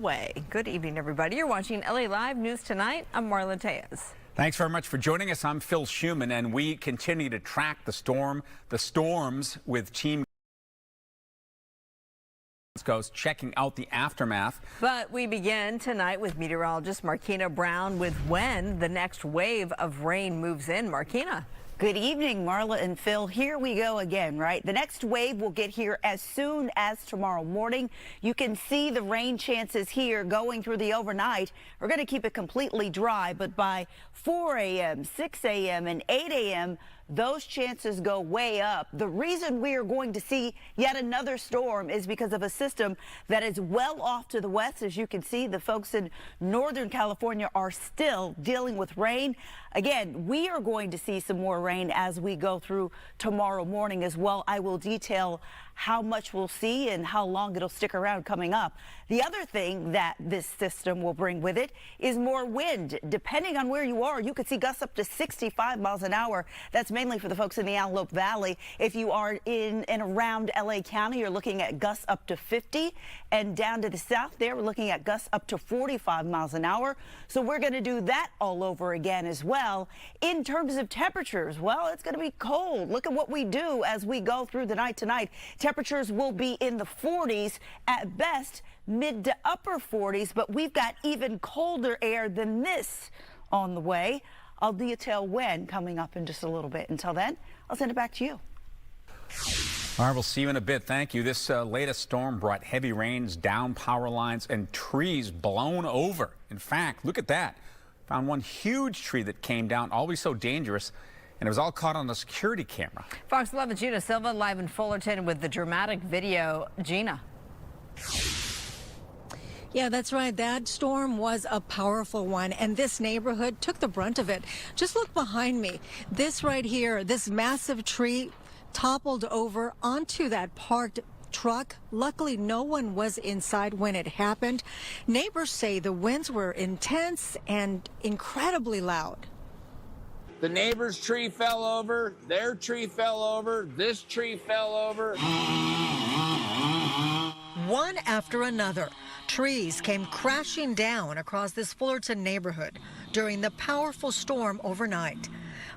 Good evening, everybody. You're watching LA Live News Tonight. I'm Marla Tejas. Thanks very much for joining us. I'm Phil Schuman, and we continue to track the storms with Team Goes checking out the aftermath. But we begin tonight with meteorologist Markina Brown with when the next wave of rain moves in. Markina. Good evening, Marla and Phil. Here we go again, right? The next wave will get here as soon as tomorrow morning. You can see the rain chances here going through the overnight. We're going to keep it completely dry, but by 4 a.m., 6 a.m., and 8 a.m., those chances go way up. The reason we are going to see yet another storm is because of a system that is well off to the west. As you can see, the folks in Northern California are still dealing with rain. Again, we are going to see some more rain as we go through tomorrow morning as well. I will detail how much we'll see and how long it'll stick around coming up. The other thing that this system will bring with it is more wind. Depending on where you are, you could see gusts up to 65 miles an hour. That's mainly for the folks in the Antelope Valley. If you are in and around LA County, you're looking at gusts up to 50. And down to the south there, we're looking at gusts up to 45 miles an hour. So we're going to do that all over again as well. In terms of temperatures, well, it's going to be cold. Look at what we do as we go through the night tonight. Temperatures will be in the 40s at best, mid to upper 40s, but we've got even colder air than this on the way. I'll detail when coming up in just a little bit. Until then, I'll send it back to you. All right, we'll see you in a bit. Thank you. This latest storm brought heavy rains, down power lines, and trees blown over. In fact, look at that. Found one huge tree that came down, always so dangerous, and it was all caught on a security camera. Fox 11's Gina Silva live in Fullerton with the dramatic video. Gina. Yeah, that's right. That storm was a powerful one, and this neighborhood took the brunt of it. Just look behind me. This right here, this massive tree toppled over onto that parked truck. Luckily, no one was inside when it happened. Neighbors say the winds were intense and incredibly loud. The neighbor's tree fell over, their tree fell over, this tree fell over. One after another, trees came crashing down across this Fullerton neighborhood during the powerful storm overnight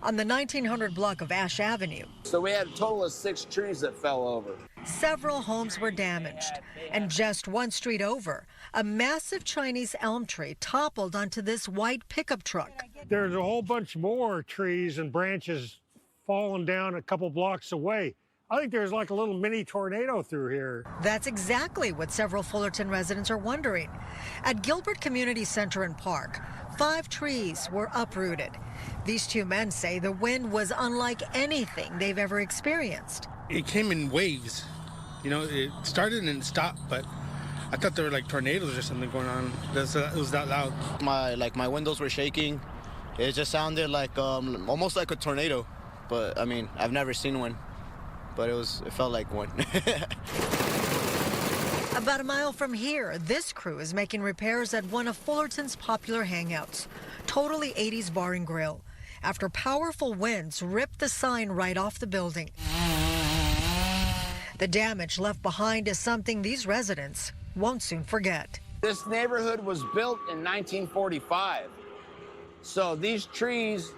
on the 1900 block of Ash Avenue. So we had a total of 6 trees that fell over. Several homes were damaged, and just one street over, a massive Chinese elm tree toppled onto this white pickup truck. There's a whole bunch more trees and branches falling down a couple blocks away. I think there's like a little mini tornado through here. That's exactly what several Fullerton residents are wondering. At Gilbert Community Center and Park, 5 trees were uprooted. These two men say the wind was unlike anything they've ever experienced. It came in waves. You know, it started and stopped, but I thought there were like tornadoes or something going on. It was that loud. My windows were shaking. It just sounded like almost like a tornado. But I mean, I've never seen one, but it felt like one. About a mile from here, this crew is making repairs at one of Fullerton's popular hangouts, Totally 80s Bar and Grill, after powerful winds ripped the sign right off the building. The damage left behind is something these residents won't soon forget. This neighborhood was built in 1945. So these trees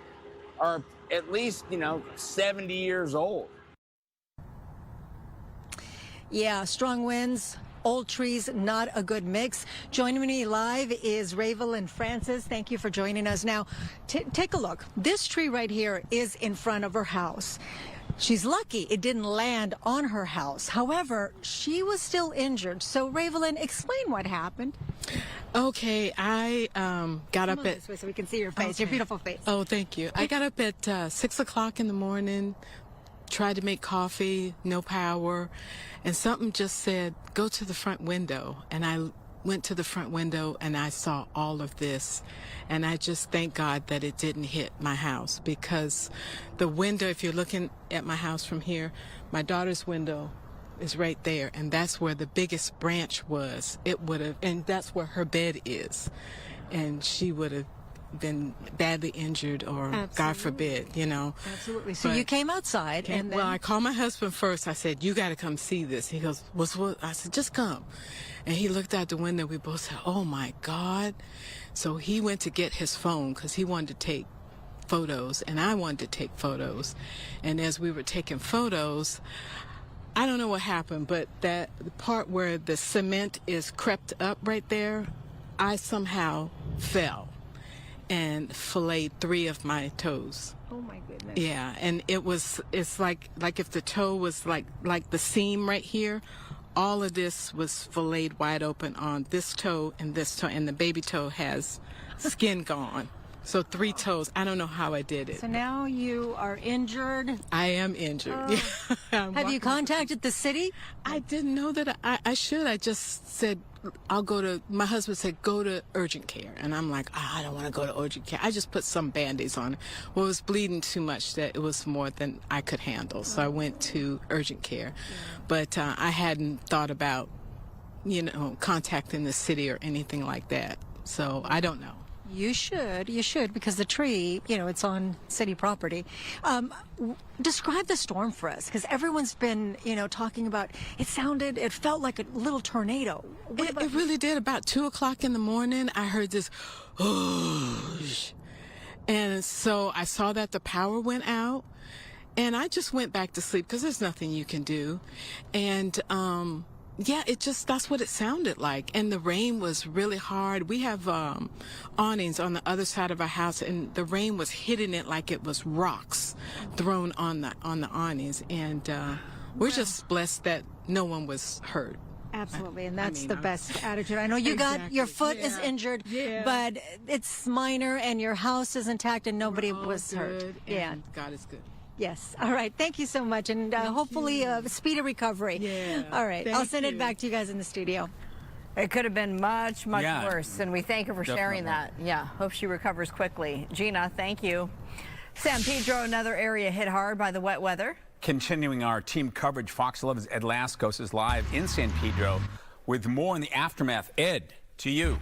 are at least, 70 years old. Yeah, strong winds, old trees, not a good mix. Joining me live is Ravel and Francis. Thank you for joining us. Now, take a look. This tree right here is in front of her house. She's lucky it didn't land on her house. However, she was still injured. So, Ravelyn, explain what happened. Okay, I got up at... This way so we can see your face, Okay. your beautiful face. Oh, thank you. I got up at 6 o'clock in the morning, tried to make coffee, no power, and something just said, go to the front window. And I went to the front window and I saw all of this. And I just thank God that it didn't hit my house, because the window, if you're looking at my house from here, my daughter's window is right there, and that's where the biggest branch was. It would have, and that's where her bed is, and she would have been badly injured or God forbid, you know. Absolutely. So But- you came outside and then... Well, I called my husband first. I said, you got to come see this. He goes, what's what? I said, just come. And he looked out the window. We both said, oh my God. So he went to get his phone because he wanted to take photos and I wanted to take photos. And as we were taking photos, I don't know what happened, but that the part where the cement is crept up right there, I somehow fell and filleted 3 of my toes. Oh my goodness. Yeah, and it's like if the toe was like the seam right here, all of this was filleted wide open on this toe, and the baby toe has skin gone. So 3 toes. I don't know how I did it. So now you are injured. I am injured. Have you contacted the city? I didn't know that I should. I just said, my husband said, go to urgent care. And I'm like, I don't want to go to urgent care. I just put some Band-Aids on it. Well, it was bleeding too much that it was more than I could handle. So I went to urgent care. But I hadn't thought about, contacting the city or anything like that. So I don't know. You should, because the tree, it's on city property. Describe the storm for us, because everyone's been, talking about, it felt like a little tornado. It really did. About 2 o'clock in the morning, I heard this, whoosh. And so I saw that the power went out, and I just went back to sleep because there's nothing you can do. And, yeah, that's what it sounded like. And the rain was really hard. We have awnings on the other side of our house, and the rain was hitting it like it was rocks thrown on the awnings. And we're just blessed that no one was hurt. Absolutely, and that's the best attitude. I know you got your foot is injured, but it's minor, and your house is intact, and nobody was hurt. Yeah, God is good. Yes. All right. Thank you so much. And hopefully a speedy recovery. Yeah. All right. I'll send it back to you guys in the studio. It could have been much, much worse. And we thank her for sharing that. Yeah. Hope she recovers quickly. Gina, thank you. San Pedro, another area hit hard by the wet weather. Continuing our team coverage, Fox 11's Ed Laskos is live in San Pedro with more in the aftermath. Ed, to you.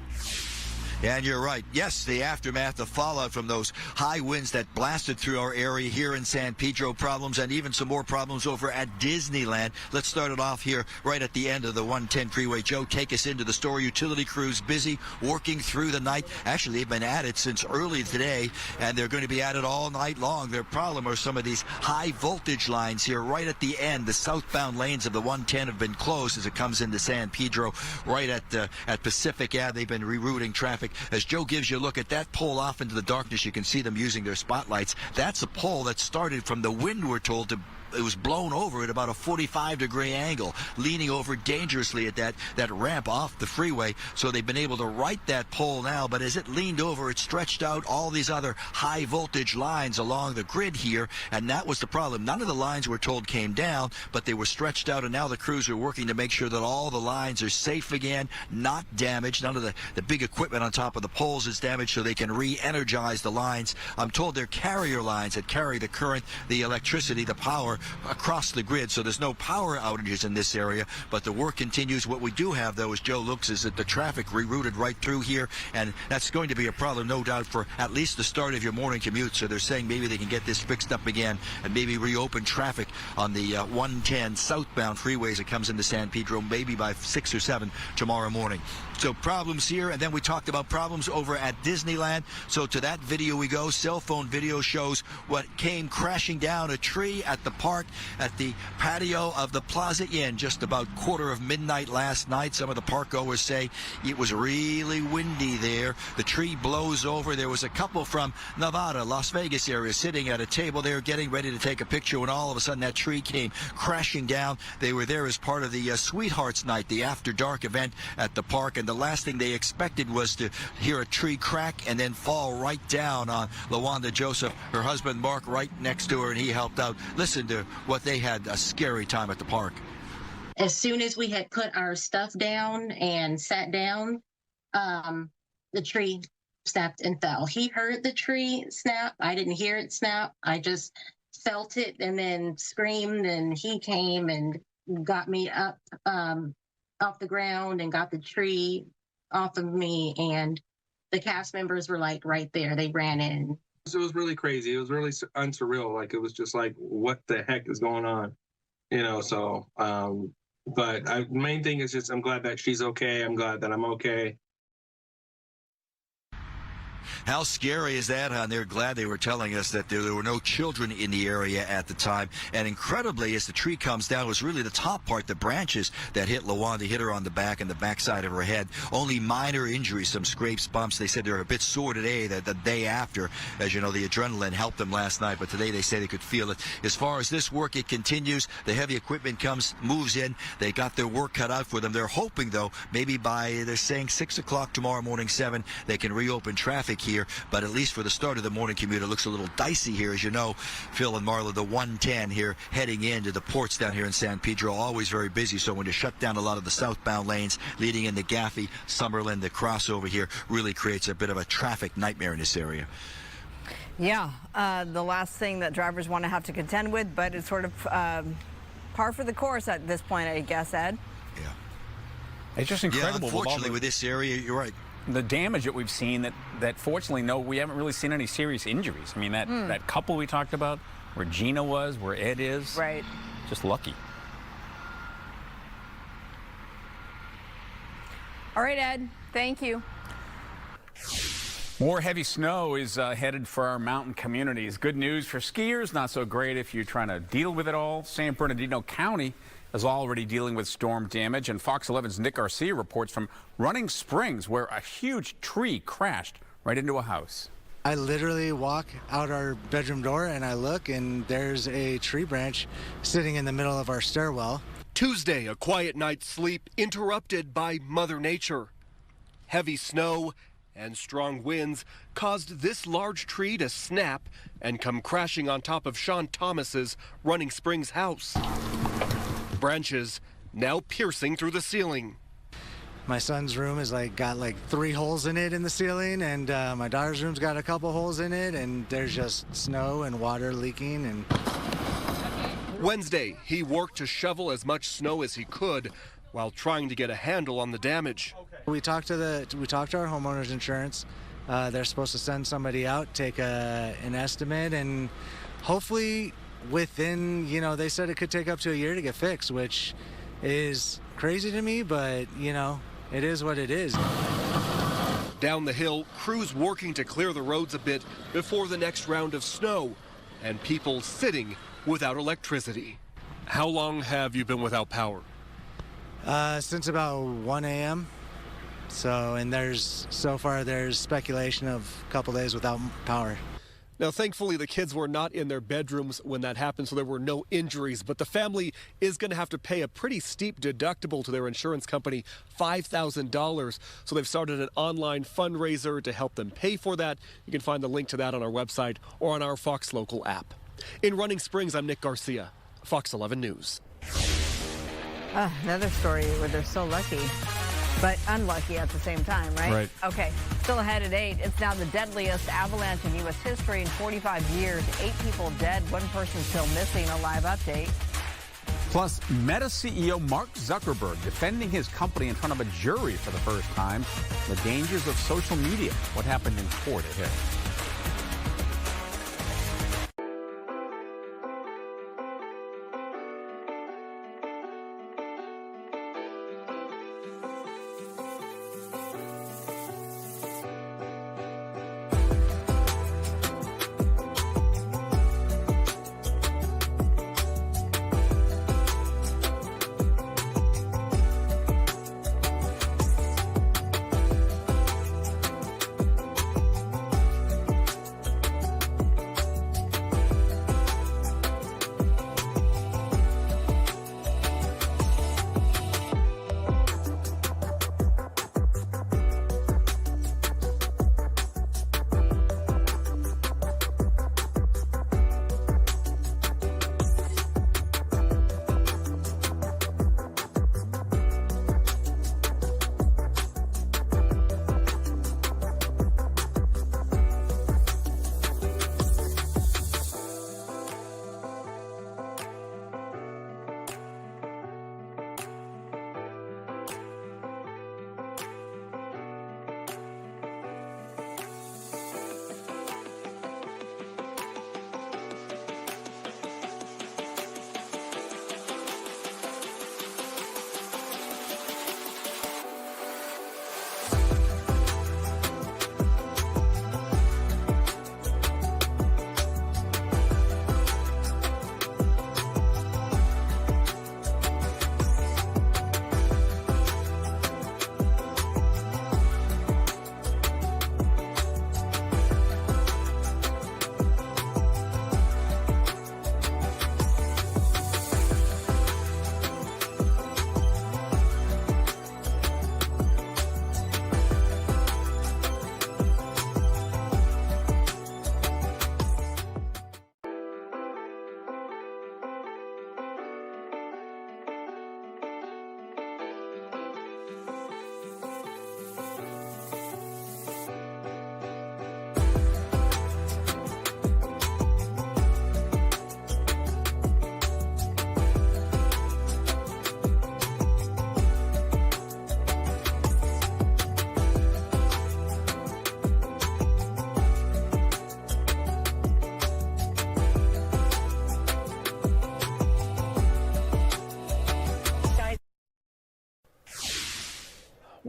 And you're right. Yes, the aftermath, the fallout from those high winds that blasted through our area here in San Pedro, problems and even some more problems over at Disneyland. Let's start it off here right at the end of the 110 freeway. Joe, take us into the story. Utility crews busy working through the night. Actually, they've been at it since early today, and they're going to be at it all night long. Their problem are some of these high voltage lines here right at the end. The southbound lanes of the 110 have been closed as it comes into San Pedro right at Pacific Ave. They've been rerouting traffic. As Joe gives you a look at that pole off into the darkness, you can see them using their spotlights. That's a pole that started from the wind, we're told, it was blown over at about a 45-degree angle, leaning over dangerously at that ramp off the freeway. So they've been able to right that pole now, but as it leaned over, it stretched out all these other high voltage lines along the grid here, and that was the problem. None of the lines, we're told, came down, but they were stretched out, and now the crews are working to make sure that all the lines are safe again, not damaged. None of the big equipment on top of the poles is damaged, so they can re-energize the lines. I'm told they're carrier lines that carry the current, the electricity, the power across the grid, so there's no power outages in this area, but the work continues. What we do have, though, as Joe looks, is that the traffic rerouted right through here, and that's going to be a problem, no doubt, for at least the start of your morning commute. So they're saying maybe they can get this fixed up again and maybe reopen traffic on the 110 southbound freeways that comes into San Pedro maybe by 6 or 7 tomorrow morning. So problems here, and then we talked about problems over at Disneyland. So to that video we go. Cell phone video shows what came crashing down, a tree at the park at the patio of the Plaza Inn just about midnight last night. Some of the park goers say it was really windy there. The tree blows over. There was a couple from Nevada, Las Vegas area sitting at a table there getting ready to take a picture when all of a sudden that tree came crashing down. They were there as part of the Sweethearts Night, the after dark event at the park, and the last thing they expected was to hear a tree crack and then fall right down on LaWanda Joseph, her husband Mark, right next to her, and he helped out. Listen to what they had a scary time at the park. As soon as we had put our stuff down and sat down, the tree snapped and fell. He heard the tree snap. I didn't hear it snap. I just felt it and then screamed, and he came and got me up off the ground and got the tree off of me, and the cast members were like right there. They ran in. It was really crazy. It was really unsurreal. Like, it was just like, what the heck is going on? So, but the main thing is just, I'm glad that she's okay. I'm glad that I'm okay. How scary is that, hon? They're glad they were telling us that there were no children in the area at the time. And incredibly, as the tree comes down, it was really the top part, the branches, that hit LaWanda, hit her on the back and the backside of her head. Only minor injuries, some scrapes, bumps. They said they're a bit sore today, the day after. As you know, the adrenaline helped them last night, but today they say they could feel it. As far as this work, it continues. The heavy equipment moves in. They got their work cut out for them. They're hoping, though, maybe they're saying 6 o'clock tomorrow morning, 7, they can reopen traffic here. But at least for the start of the morning commute, it looks a little dicey here. As you know, Phil and Marla, the 110 here heading into the ports down here in San Pedro, always very busy. So when you shut down a lot of the southbound lanes leading into Gaffey, Summerlin, the crossover here really creates a bit of a traffic nightmare in this area. Yeah, the last thing that drivers want to have to contend with, but it's sort of par for the course at this point, I guess, Ed. Yeah. It's just incredible. Yeah, unfortunately, with this area, you're right. The damage that we've seen, that fortunately, no, we haven't really seen any serious injuries. I mean, that couple we talked about, where Gina was, where Ed is. Right. Just lucky. All right, Ed. Thank you. More heavy snow is headed for our mountain communities. Good news for skiers, not so great if you're trying to deal with it all. San Bernardino County is already dealing with storm damage, and Fox 11's Nick Garcia reports from Running Springs, where a huge tree crashed right into a house. I literally walk out our bedroom door and I look, and there's a tree branch sitting in the middle of our stairwell. Tuesday, a quiet night's sleep interrupted by Mother Nature. Heavy snow and strong winds caused this large tree to snap and come crashing on top of Sean Thomas's Running Springs house. Branches now piercing through the ceiling. My son's room is got 3 holes in it in the ceiling, and my daughter's room's got a couple holes in it, and there's just snow and water leaking. And Wednesday, he worked to shovel as much snow as he could while trying to get a handle on the damage. We talked to our homeowners insurance. They're supposed to send somebody out, take an estimate, and hopefully within, they said it could take up to a year to get fixed, which is crazy to me, but it is what it is. Down the hill, crews working to clear the roads a bit before the next round of snow, and people sitting without electricity. How long have you been without power? Since about 1 a.m. And there's speculation of a couple days without power. Now, thankfully, the kids were not in their bedrooms when that happened, so there were no injuries. But the family is going to have to pay a pretty steep deductible to their insurance company, $5,000. So they've started an online fundraiser to help them pay for that. You can find the link to that on our website or on our Fox Local app. In Running Springs, I'm Nick Garcia, Fox 11 News. Another story where they're so lucky, but unlucky at the same time, right? Right. Okay, still ahead at 8. It's now the deadliest avalanche in U.S. history in 45 years. 8 people dead, 1 person still missing. A live update. Plus, Meta CEO Mark Zuckerberg defending his company in front of a jury for the first time. The dangers of social media. What happened in court ahead.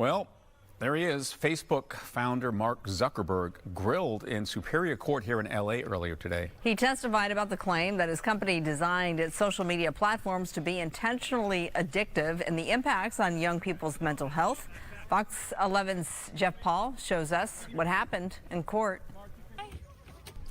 Well, there he is. Facebook founder Mark Zuckerberg grilled in Superior Court here in LA earlier today. He testified about the claim that his company designed its social media platforms to be intentionally addictive and the impacts on young people's mental health. Fox 11's Jeff Paul shows us what happened in court.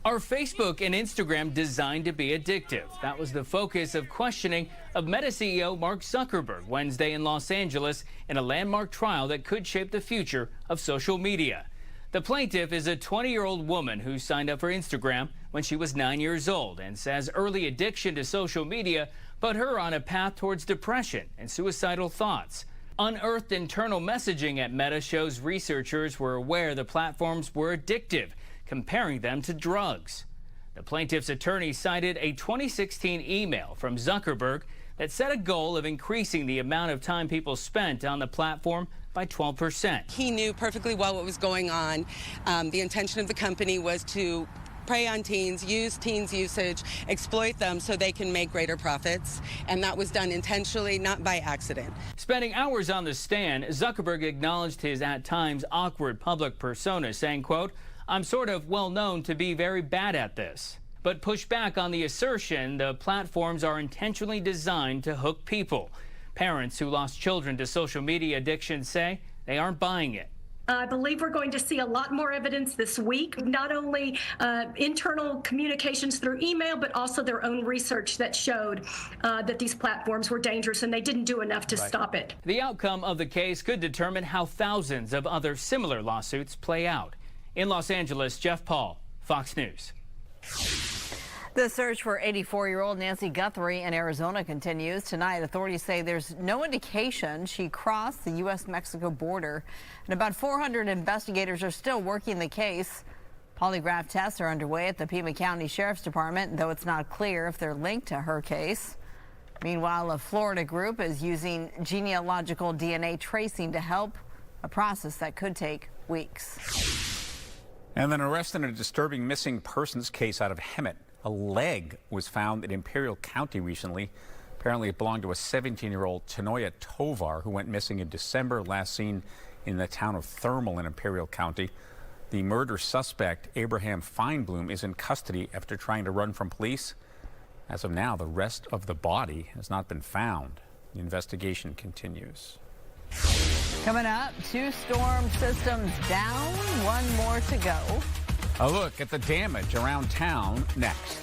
Are Facebook and Instagram designed to be addictive? That was the focus of questioning of Meta CEO Mark Zuckerberg Wednesday in Los Angeles in a landmark trial that could shape the future of social media. The plaintiff is a 20-year-old woman who signed up for Instagram when she was 9 years old and says early addiction to social media put her on a path towards depression and suicidal thoughts. Unearthed internal messaging at Meta shows researchers were aware the platforms were addictive, comparing them to drugs. The plaintiff's attorney cited a 2016 email from Zuckerberg that set a goal of increasing the amount of time people spent on the platform by 12%. He knew perfectly well what was going on. The intention of the company was to prey on teens, use teens' usage, exploit them so they can make greater profits. And that was done intentionally, not by accident. Spending hours on the stand, Zuckerberg acknowledged his at times awkward public persona, saying, quote, "I'm sort of well known to be very bad at this," but pushed back on the assertion the platforms are intentionally designed to hook people. Parents who lost children to social media addiction say they aren't buying it. I believe we're going to see a lot more evidence this week, not only internal communications through email, but also their own research that showed that these platforms were dangerous and they didn't do enough to stop it. The outcome of the case could determine how thousands of other similar lawsuits play out. In Los Angeles, Jeff Paul, Fox News. The search for 84-year-old Nancy Guthrie in Arizona continues. Tonight, authorities say there's no indication she crossed the U.S.-Mexico border, and about 400 investigators are still working the case. Polygraph tests are underway at the Pima County Sheriff's Department, though it's not clear if they're linked to her case. Meanwhile, a Florida group is using genealogical DNA tracing to help, a process that could take weeks. And then arrest in a disturbing missing persons case out of Hemet. A leg was found in Imperial County recently. Apparently it belonged to a 17-year-old Tanoya Tovar who went missing in December, last seen in the town of Thermal in Imperial County. The murder suspect, Abraham Feinblum, is in custody after trying to run from police. As of now, the rest of the body has not been found. The investigation continues. Coming up, 2 storm systems down, 1 more to go. A look at the damage around town next.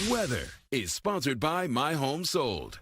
Weather is sponsored by My Home Sold.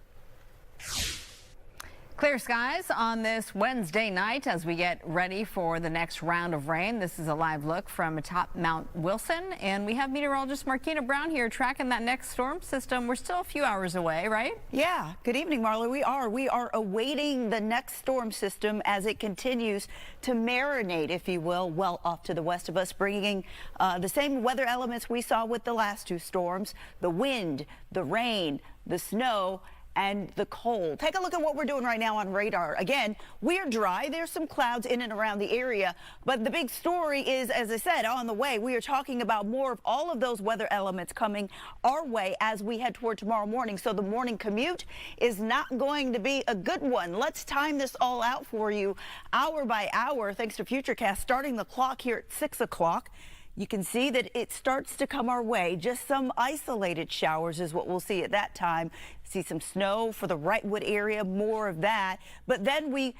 Clear skies on this Wednesday night as we get ready for the next round of rain. This is a live look from atop Mount Wilson, and we have meteorologist Marquina Brown here tracking that next storm system. We're still a few hours away, right? Yeah. Good evening, Marla. We are awaiting the next storm system as it continues to marinate, if you will, well off to the west of us, bringing the same weather elements we saw with the last two storms: the wind, the rain, the snow, and the cold. Take a look at what we're doing right now on radar. Again, we're dry. There's some clouds in and around the area, but the big story is, as I said, on the way. We are talking about more of all of those weather elements coming our way as we head toward tomorrow morning. So the morning commute is not going to be a good one. Let's time this all out for you hour by hour, thanks to Futurecast, starting the clock here at 6 o'clock. You can see that it starts to come our way. Just some isolated showers is what we'll see at that time. See some snow for the Wrightwood area, more of that. But then we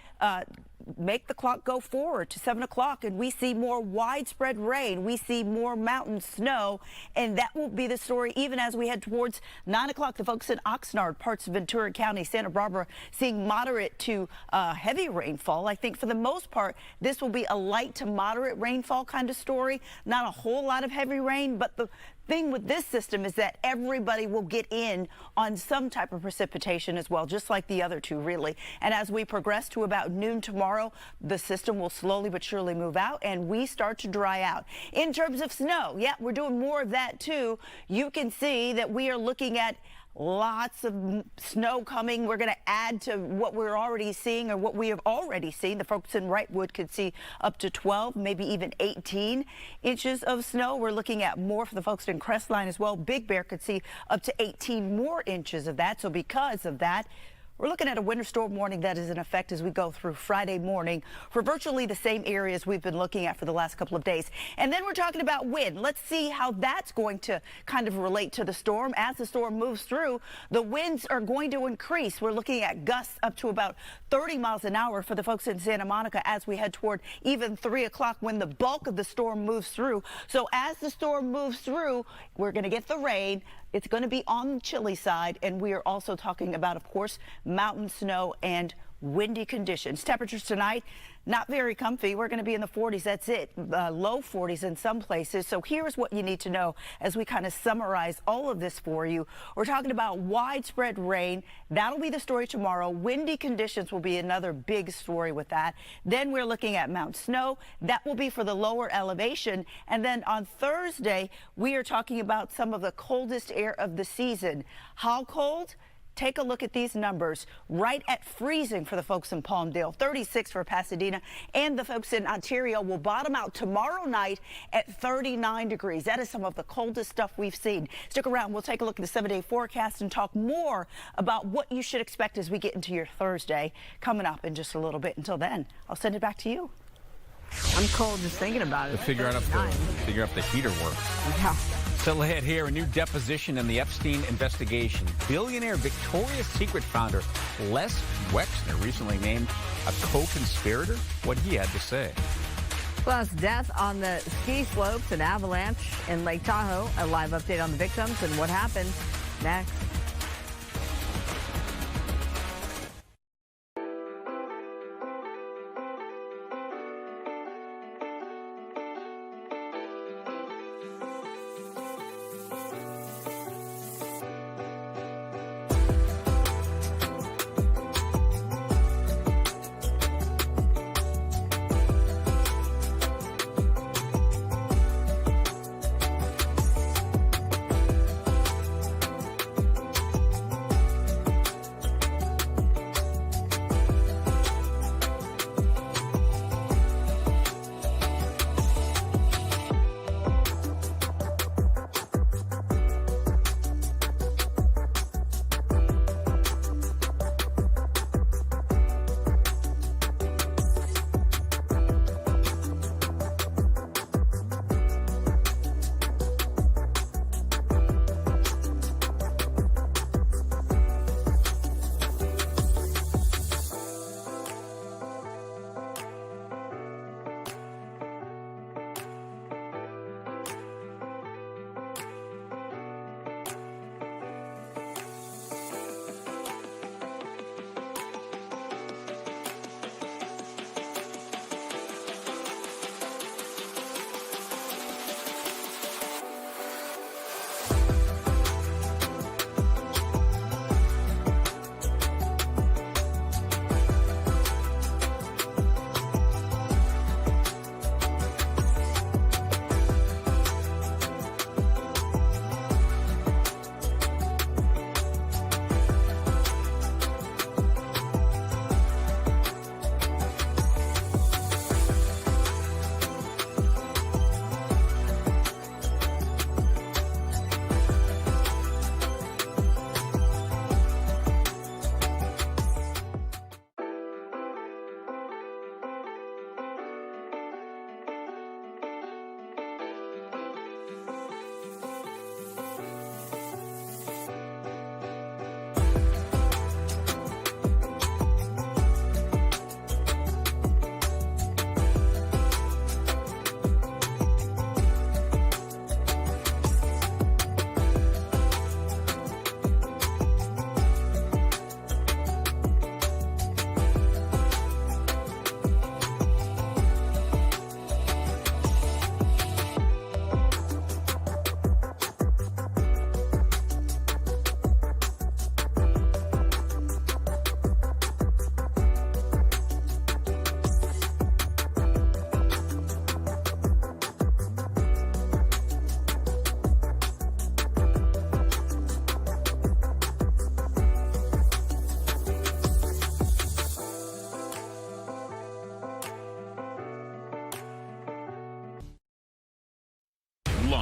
make the clock go forward to 7 o'clock and we see more widespread rain. We see more mountain snow, and that will be the story even as we head towards 9 o'clock. The folks in Oxnard, parts of Ventura County, Santa Barbara, seeing moderate to heavy rainfall. I think for the most part, this will be a light to moderate rainfall kind of story. Not a whole lot of heavy rain, but the thing with this system is that everybody will get in on some type of precipitation as well, just like the other two, really. And as we progress to about noon tomorrow, the system will slowly but surely move out and we start to dry out. In terms of snow, yeah, we're doing more of that too. You can see that we are looking at lots of snow coming. We're going to add to what we're already seeing, or what we have already seen. The folks in Wrightwood could see up to 12, maybe even 18 inches of snow. We're looking at more for the folks in Crestline as well. Big Bear could see up to 18 more inches of that. So because of that, we're looking at a winter storm warning that is in effect as we go through Friday morning for virtually the same areas we've been looking at for the last couple of days. And then we're talking about wind. Let's see how that's going to kind of relate to the storm. As the storm moves through, the winds are going to increase. We're looking at gusts up to about 30 miles an hour for the folks in Santa Monica as we head toward even 3 o'clock when the bulk of the storm moves through. So as the storm moves through, we're going to get the rain. It's going to be on the chilly side, and we are also talking about, of course, mountain snow and windy conditions. Temperatures tonight, not very comfy. We're going to be in the 40s. That's it. Low 40s in some places. So here's what you need to know as we kind of summarize all of this for you. We're talking about widespread rain. That'll be the story tomorrow. Windy conditions will be another big story with that. Then we're looking at mountain snow. That will be for the lower elevation. And then on Thursday, we are talking about some of the coldest air of the season. How cold? Take a look at these numbers. Right at freezing for the folks in Palmdale, 36 for Pasadena, and the folks in Ontario will bottom out tomorrow night at 39 degrees. That is some of the coldest stuff we've seen. Stick around. We'll take a look at the 7-day forecast and talk more about what you should expect as we get into your Thursday coming up in just a little bit. Until then, I'll send it back to you. I'm cold just thinking about it. Figure out if the heater works. Yeah. Still ahead here, a new deposition in the Epstein investigation. Billionaire Victoria's Secret founder Les Wexner recently named a co-conspirator. What he had to say. Plus, death on the ski slopes and Avalanche in Lake Tahoe. A live update on the victims and what happened next.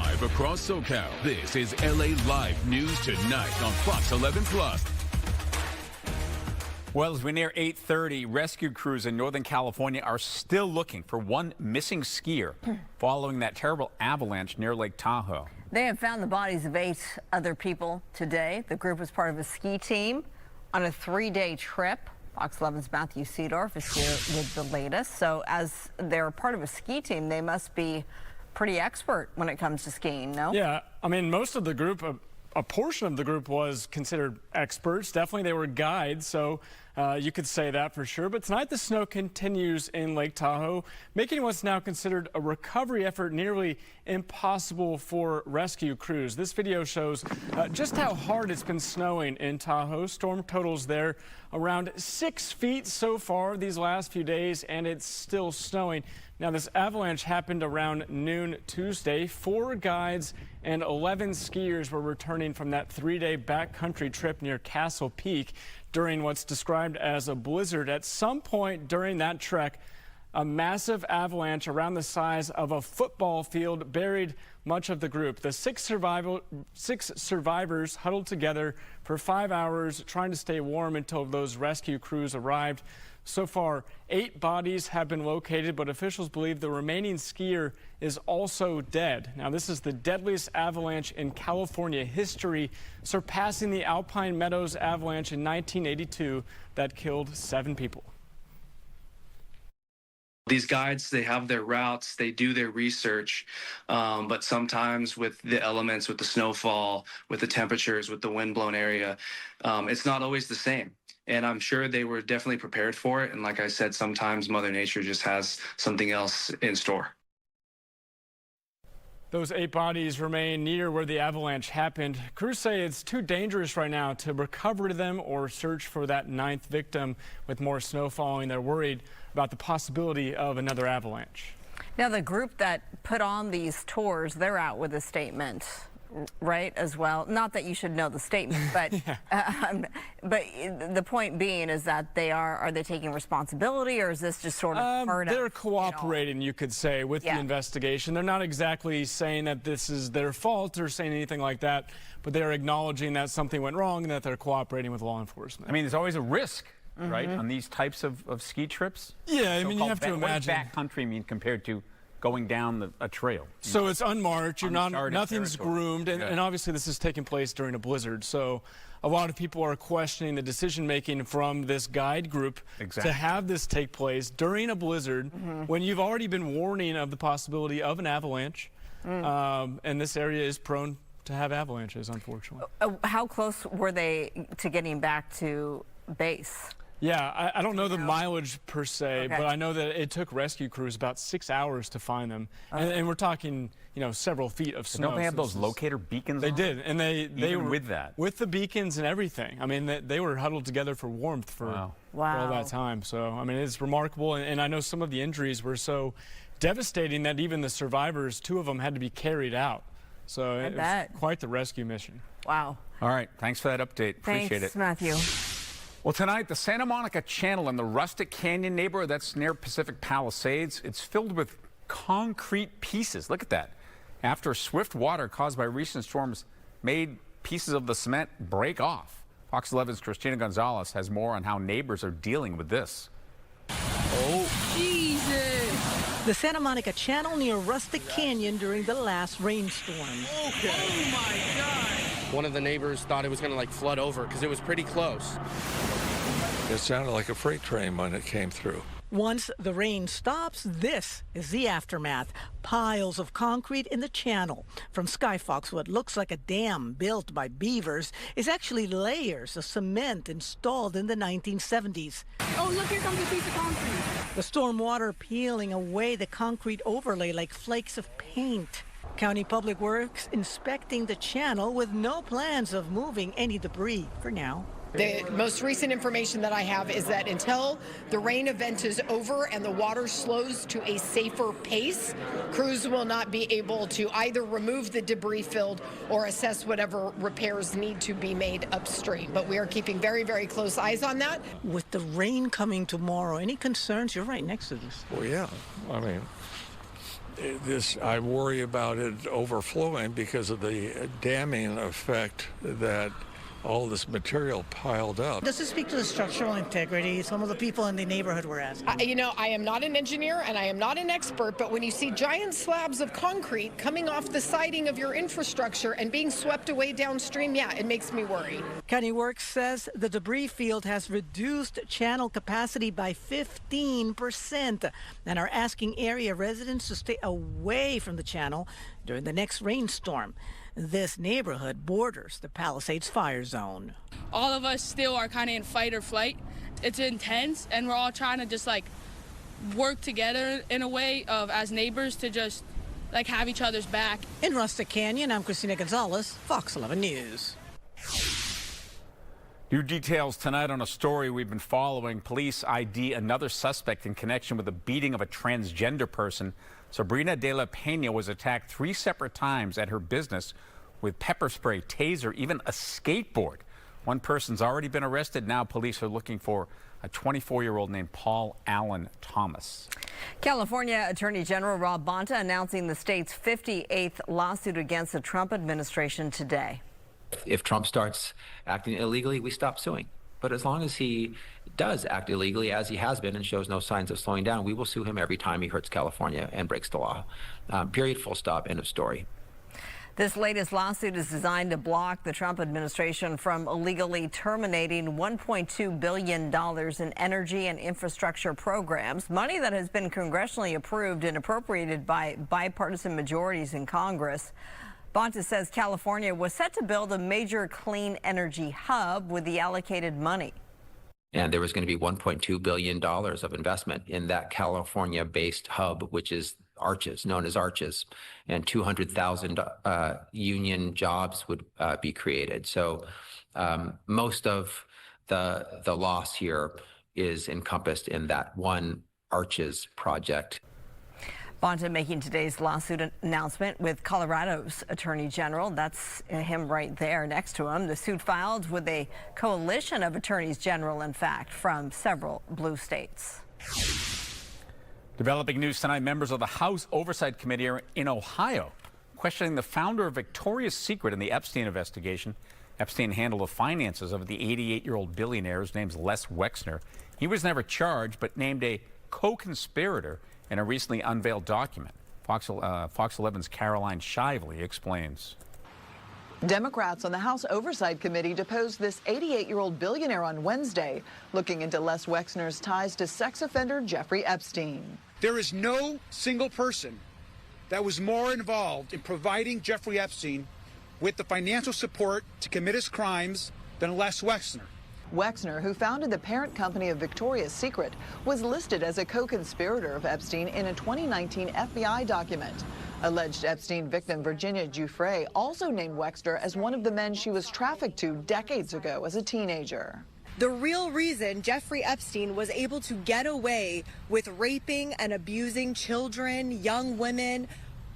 live across SoCal. This is LA Live News Tonight on Fox 11 Plus. Well, as we near 8:30, rescue crews in Northern California are still looking for one missing skier following that terrible avalanche near Lake Tahoe. They have found the bodies of 8 other people today. The group was part of a ski team on a 3-day trip. Fox 11's Matthew Seedorf is here with the latest. So as they're part of a ski team, they must be pretty expert when it comes to skiing, no? Yeah, I mean, most of the group, a portion of the group was considered experts. Definitely they were guides, so you could say that for sure. But tonight the snow continues in Lake Tahoe, making what's now considered a recovery effort nearly impossible for rescue crews. This video shows just how hard it's been snowing in Tahoe. Storm totals there around 6 feet so far these last few days, and it's still snowing. Now, this avalanche happened around noon Tuesday. 4 guides and 11 skiers were returning from that 3-day backcountry trip near Castle Peak during what's described as a blizzard. At some point during that trek, a massive avalanche around the size of a football field buried much of the group. The 6 survivors huddled together for 5 hours trying to stay warm until those rescue crews arrived. So far, 8 bodies have been located, but officials believe the remaining skier is also dead. Now, this is the deadliest avalanche in California history, surpassing the Alpine Meadows avalanche in 1982 that killed 7 people. These guides, they have their routes, they do their research, but sometimes with the elements, with the snowfall, with the temperatures, with the wind-blown area, it's not always the same. And I'm sure they were definitely prepared for it. And like I said, sometimes Mother Nature just has something else in store. Those 8 bodies remain near where the avalanche happened. Crews say it's too dangerous right now to recover them or search for that 9th victim. With more snow falling, they're worried about the possibility of another avalanche. Now, the group that put on these tours, they're out with a statement, right, as well? Not that you should know the statement, but but the point being is that are they taking responsibility, or is this just sort of part of, they're cooperating, you could say, with the investigation. They're not exactly saying that this is their fault or saying anything like that, but they're acknowledging that something went wrong and that they're cooperating with law enforcement. I mean, there's always a risk, right, on these types of ski trips? Yeah, I mean, you have to imagine. What does backcountry mean compared to going down a trail? So it's unmarked, nothing's groomed, and obviously this is taking place during a blizzard. So a lot of people are questioning the decision-making from this guide group to have this take place during a blizzard when you've already been warning of the possibility of an avalanche, and this area is prone to have avalanches, unfortunately. How close were they to getting back to base? Yeah, I don't know the mileage per se, but I know that it took rescue crews about 6 hours to find them. And we're talking, several feet of snow. Don't they have those locator beacons They on? did, and they were with that. With the beacons and everything. I mean, they were huddled together for warmth for all that time. So, I mean, it's remarkable. And I know some of the injuries were so devastating that even the survivors, 2 of them had to be carried out. So it was quite the rescue mission. Wow. All right. Thanks for that update. Appreciate it. Thanks, Matthew. Well, tonight, the Santa Monica Channel in the Rustic Canyon neighborhood that's near Pacific Palisades, it's filled with concrete pieces. Look at that. After swift water caused by recent storms made pieces of the cement break off. Fox 11's Christina Gonzalez has more on how neighbors are dealing with this. Oh, Jesus! The Santa Monica Channel near Rustic Canyon during the last rainstorm. Okay. Oh, my God! One of the neighbors thought it was going to flood over because it was pretty close. It sounded like a freight train when it came through. Once the rain stops, this is the aftermath. Piles of concrete in the channel. From Skyfox, what looks like a dam built by beavers is actually layers of cement installed in the 1970s. Oh, look, here comes a piece of concrete. The storm water peeling away the concrete overlay like flakes of paint. County Public Works inspecting the channel with no plans of moving any debris for now. The most recent information that I have is that until the rain event is over and the water slows to a safer pace, crews will not be able to either remove the debris field or assess whatever repairs need to be made upstream. But we are keeping very, very close eyes on that. With the rain coming tomorrow, any concerns? You're right next to this. Well, yeah. I mean, I worry about it overflowing because of the damming effect that all this material piled up. Does it speak to the structural integrity? Some of the people in the neighborhood were asking. You know, I am not an engineer and I am not an expert, but when you see giant slabs of concrete coming off the siding of your infrastructure and being swept away downstream, yeah, it makes me worry. County Works says the debris field has reduced channel capacity by 15% and are asking area residents to stay away from the channel during the next rainstorm. This neighborhood borders the Palisades fire zone. All of us still are kind of in fight or flight. It's intense, and we're all trying to just like work together in a way of as neighbors to just like have each other's back. In Rustic Canyon, I'm Christina Gonzalez, Fox 11 News. New details tonight on a story we've been following. Police ID another suspect in connection with the beating of a transgender person. Sabrina de la Pena was attacked 3 separate times at her business with pepper spray, taser, even a skateboard. One person's already been arrested. Now police are looking for a 24-year-old named Paul Allen Thomas. California Attorney General Rob Bonta announcing the state's 58th lawsuit against the Trump administration today. If Trump starts acting illegally, we stop suing. But as long as he does act illegally, as he has been, and shows no signs of slowing down, we will sue him every time he hurts California and breaks the law. Period, full stop, end of story. This latest lawsuit is designed to block the Trump administration from illegally terminating $1.2 billion in energy and infrastructure programs, money that has been congressionally approved and appropriated by bipartisan majorities in Congress. Bonta says California was set to build a major clean energy hub with the allocated money. And there was going to be $1.2 billion of investment in that California-based hub, which is Arches, known as Arches, and 200,000 union jobs would be created. So most of the loss here is encompassed in that one Arches project. Bonta making today's lawsuit announcement with Colorado's Attorney General. That's him right there next to him. The suit filed with a coalition of attorneys general, in fact, from several blue states. Developing news tonight, members of the House Oversight Committee are in Ohio questioning the founder of Victoria's Secret in the Epstein investigation. Epstein handled the finances of the 88-year-old billionaire. His name's Les Wexner. He was never charged, but named a co-conspirator in a recently unveiled document. Fox 11's Caroline Shively explains. Democrats on the House Oversight Committee deposed this 88-year-old billionaire on Wednesday, looking into Les Wexner's ties to sex offender Jeffrey Epstein. There is no single person that was more involved in providing Jeffrey Epstein with the financial support to commit his crimes than Les Wexner. Wexner, who founded the parent company of Victoria's Secret, was listed as a co-conspirator of Epstein in a 2019 FBI document. Alleged Epstein victim Virginia Giuffre also named Wexner as one of the men she was trafficked to decades ago as a teenager. The real reason Jeffrey Epstein was able to get away with raping and abusing children, young women,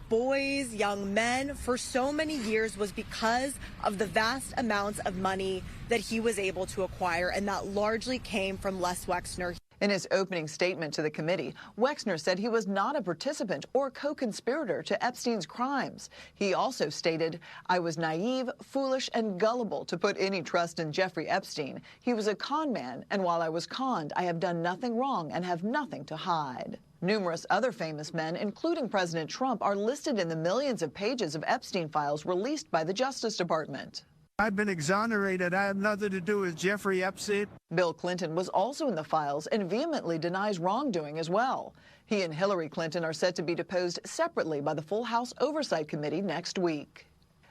boys, young men for so many years was because of the vast amounts of money that he was able to acquire, and that largely came from Les Wexner. In his opening statement to the committee, Wexner said he was not a participant or co-conspirator to Epstein's crimes. He also stated, "I was naive, foolish, and gullible to put any trust in Jeffrey Epstein. He was a con man, and while I was conned, I have done nothing wrong and have nothing to hide." Numerous other famous men, including President Trump, are listed in the millions of pages of Epstein files released by the Justice Department. I've been exonerated. I have nothing to do with Jeffrey Epstein. Bill Clinton was also in the files and vehemently denies wrongdoing as well. He and Hillary Clinton are set to be deposed separately by the full House Oversight Committee next week.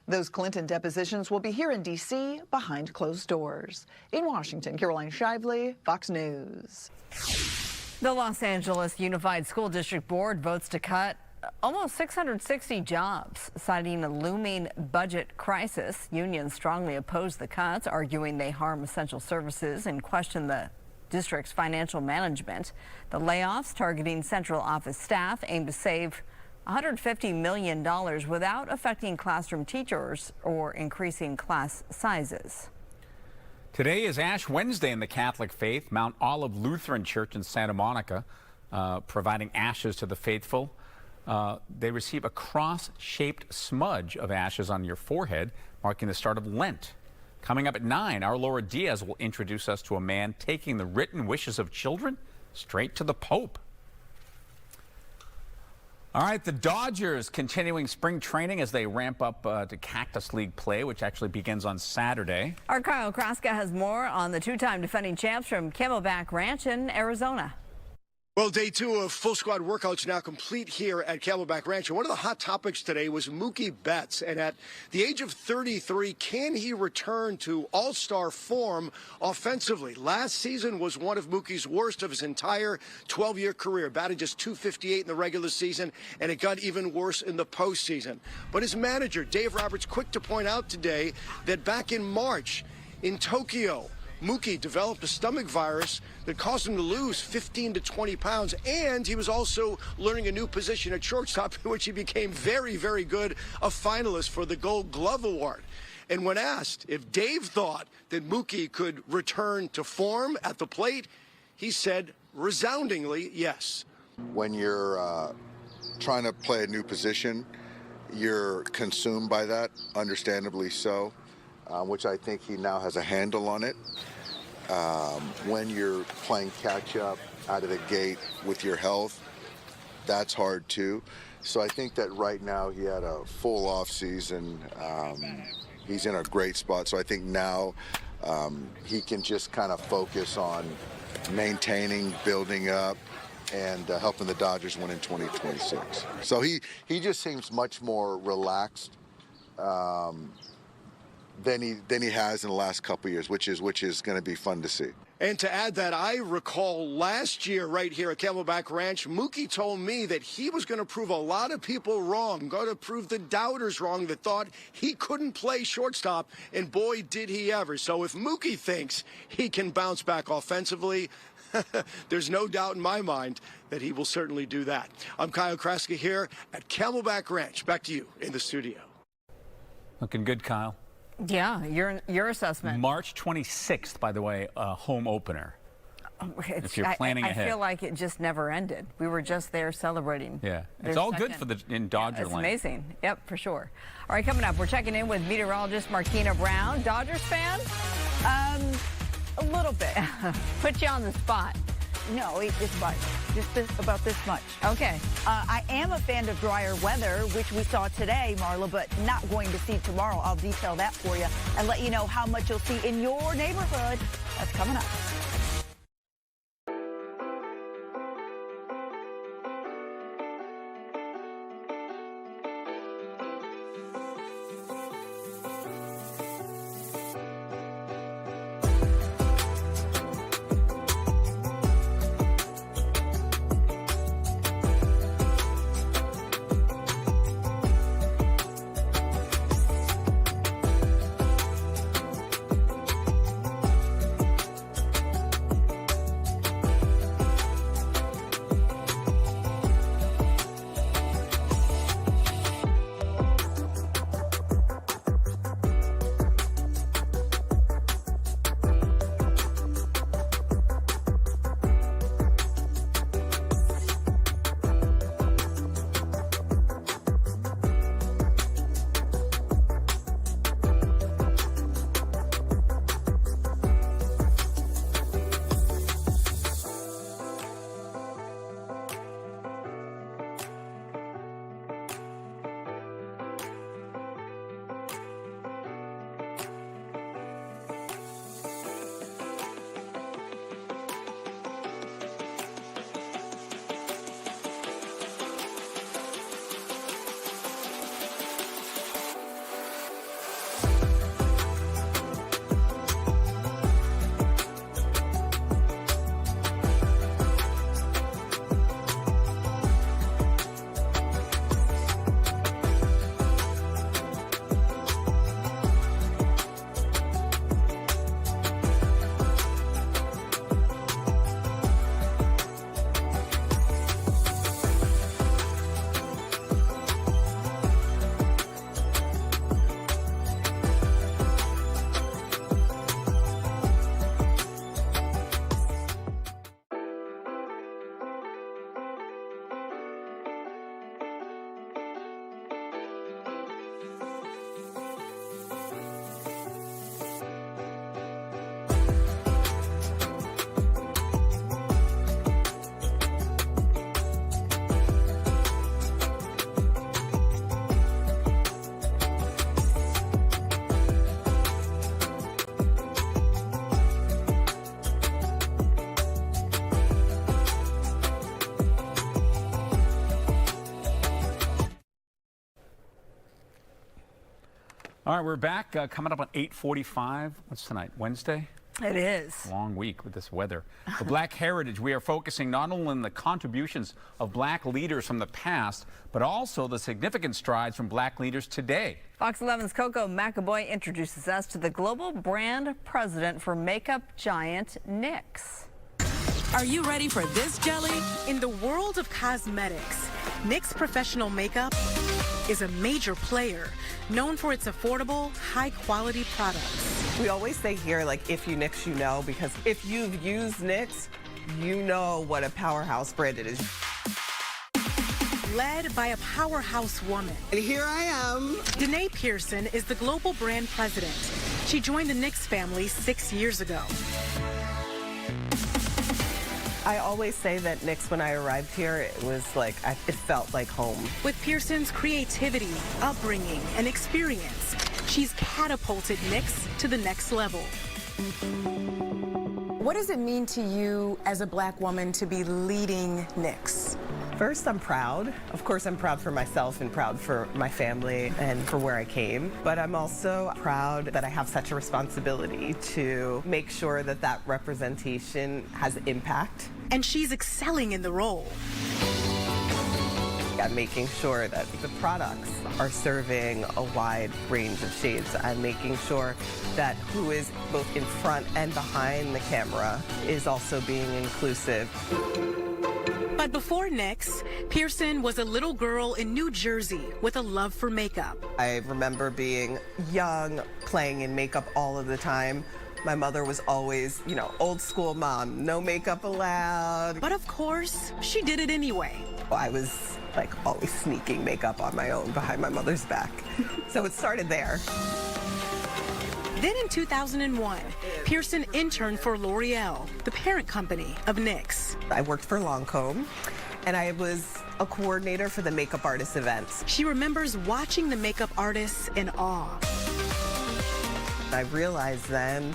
Those Clinton depositions will be here in D.C. behind closed doors. In Washington, Caroline Shively, Fox News. The Los Angeles Unified School District Board votes to cut almost 660 jobs, citing a looming budget crisis. Unions strongly oppose the cuts, arguing they harm essential services and question the district's financial management. The layoffs targeting central office staff aim to save $150 million without affecting classroom teachers or increasing class sizes. Today is Ash Wednesday in the Catholic faith. Mount Olive Lutheran Church in Santa Monica providing ashes to the faithful. they receive a cross-shaped smudge of ashes on your forehead, marking the start of Lent. Coming up at 9, our Laura Diaz will introduce us to a man taking the written wishes of children straight to the Pope. All right, the Dodgers continuing spring training as they ramp up to Cactus League play, which actually begins on Saturday. Our Kyle Kraska has more on the two-time defending champs from Camelback Ranch in Arizona. Well, day 2 of full squad workouts now complete here at Camelback Ranch. And one of the hot topics today was Mookie Betts. And at the age of 33, can he return to all-star form offensively? Last season was one of Mookie's worst of his entire 12-year career. Batted just .258 in the regular season, and it got even worse in the postseason. But his manager, Dave Roberts, quick to point out today that back in March in Tokyo, Mookie developed a stomach virus that caused him to lose 15 to 20 pounds, and he was also learning a new position at shortstop, in which he became very, very good, a finalist for the Gold Glove Award. And when asked if Dave thought that Mookie could return to form at the plate, he said resoundingly yes. When you're trying to play a new position, you're consumed by that, understandably so. Which I think he now has a handle on it. When you're playing catch-up out of the gate with your health, that's hard too. So I think that right now he had a full off season. He's in a great spot. So I think now he can just kind of focus on maintaining, building up, and helping the Dodgers win in 2026. So he just seems much more relaxed. Than he has in the last couple of years, which is going to be fun to see. And to add that, I recall last year right here at Camelback Ranch, Mookie told me that he was going to prove a lot of people wrong, going to prove the doubters wrong that thought he couldn't play shortstop, and boy, did he ever. So if Mookie thinks he can bounce back offensively, there's no doubt in my mind that he will certainly do that. I'm Kyle Kraska here at Camelback Ranch. Back to you in the studio. Looking good, Kyle. Yeah, your assessment. March 26th, by the way, home opener. If you're planning ahead. I feel like it just never ended. We were just there celebrating. Yeah, it's all good for in Dodger land. It's amazing. Yep, for sure. All right, coming up, we're checking in with meteorologist Martina Brown. Dodgers fan? A little bit. Put you on the spot. No, it's much. Just about this much. Okay. I am a fan of drier weather, which we saw today, Marla, but not going to see tomorrow. I'll detail that for you and let you know how much you'll see in your neighborhood. That's coming up. All right, we're back. Coming up on 8:45. What's tonight? Wednesday? It is. Long week with this weather. The Black Heritage, we are focusing not only on the contributions of black leaders from the past, but also the significant strides from black leaders today. Fox 11's Coco McAvoy introduces us to the global brand president for makeup giant NYX. Are you ready for this, Jelly? In the world of cosmetics, NYX Professional Makeup is a major player known for its affordable, high-quality products. We always say here, like, if you NYX, you know, because if you've used NYX, you know what a powerhouse brand it is. Led by a powerhouse woman. And here I am. Danae Pearson is the global brand president. She joined the NYX family 6 years ago. I always say that NYX, when I arrived here, it was like, it felt like home. With Pearson's creativity, upbringing, and experience, she's catapulted NYX to the next level. What does it mean to you as a black woman to be leading NYX? First, I'm proud. Of course, I'm proud for myself and proud for my family and for where I came. But I'm also proud that I have such a responsibility to make sure that that representation has impact. And she's excelling in the role. I'm making sure that the products are serving a wide range of shades. I'm making sure that who is both in front and behind the camera is also being inclusive. But before NYX, Pearson was a little girl in New Jersey with a love for makeup. I remember being young, playing in makeup all of the time. My mother was always, you know, old school mom, no makeup allowed. But of course, she did it anyway. I was like always sneaking makeup on my own behind my mother's back. So it started there. Then in 2001, Pearson interned for L'Oreal, the parent company of NYX. I worked for Lancôme, and I was a coordinator for the makeup artist events. She remembers watching the makeup artists in awe. I realized then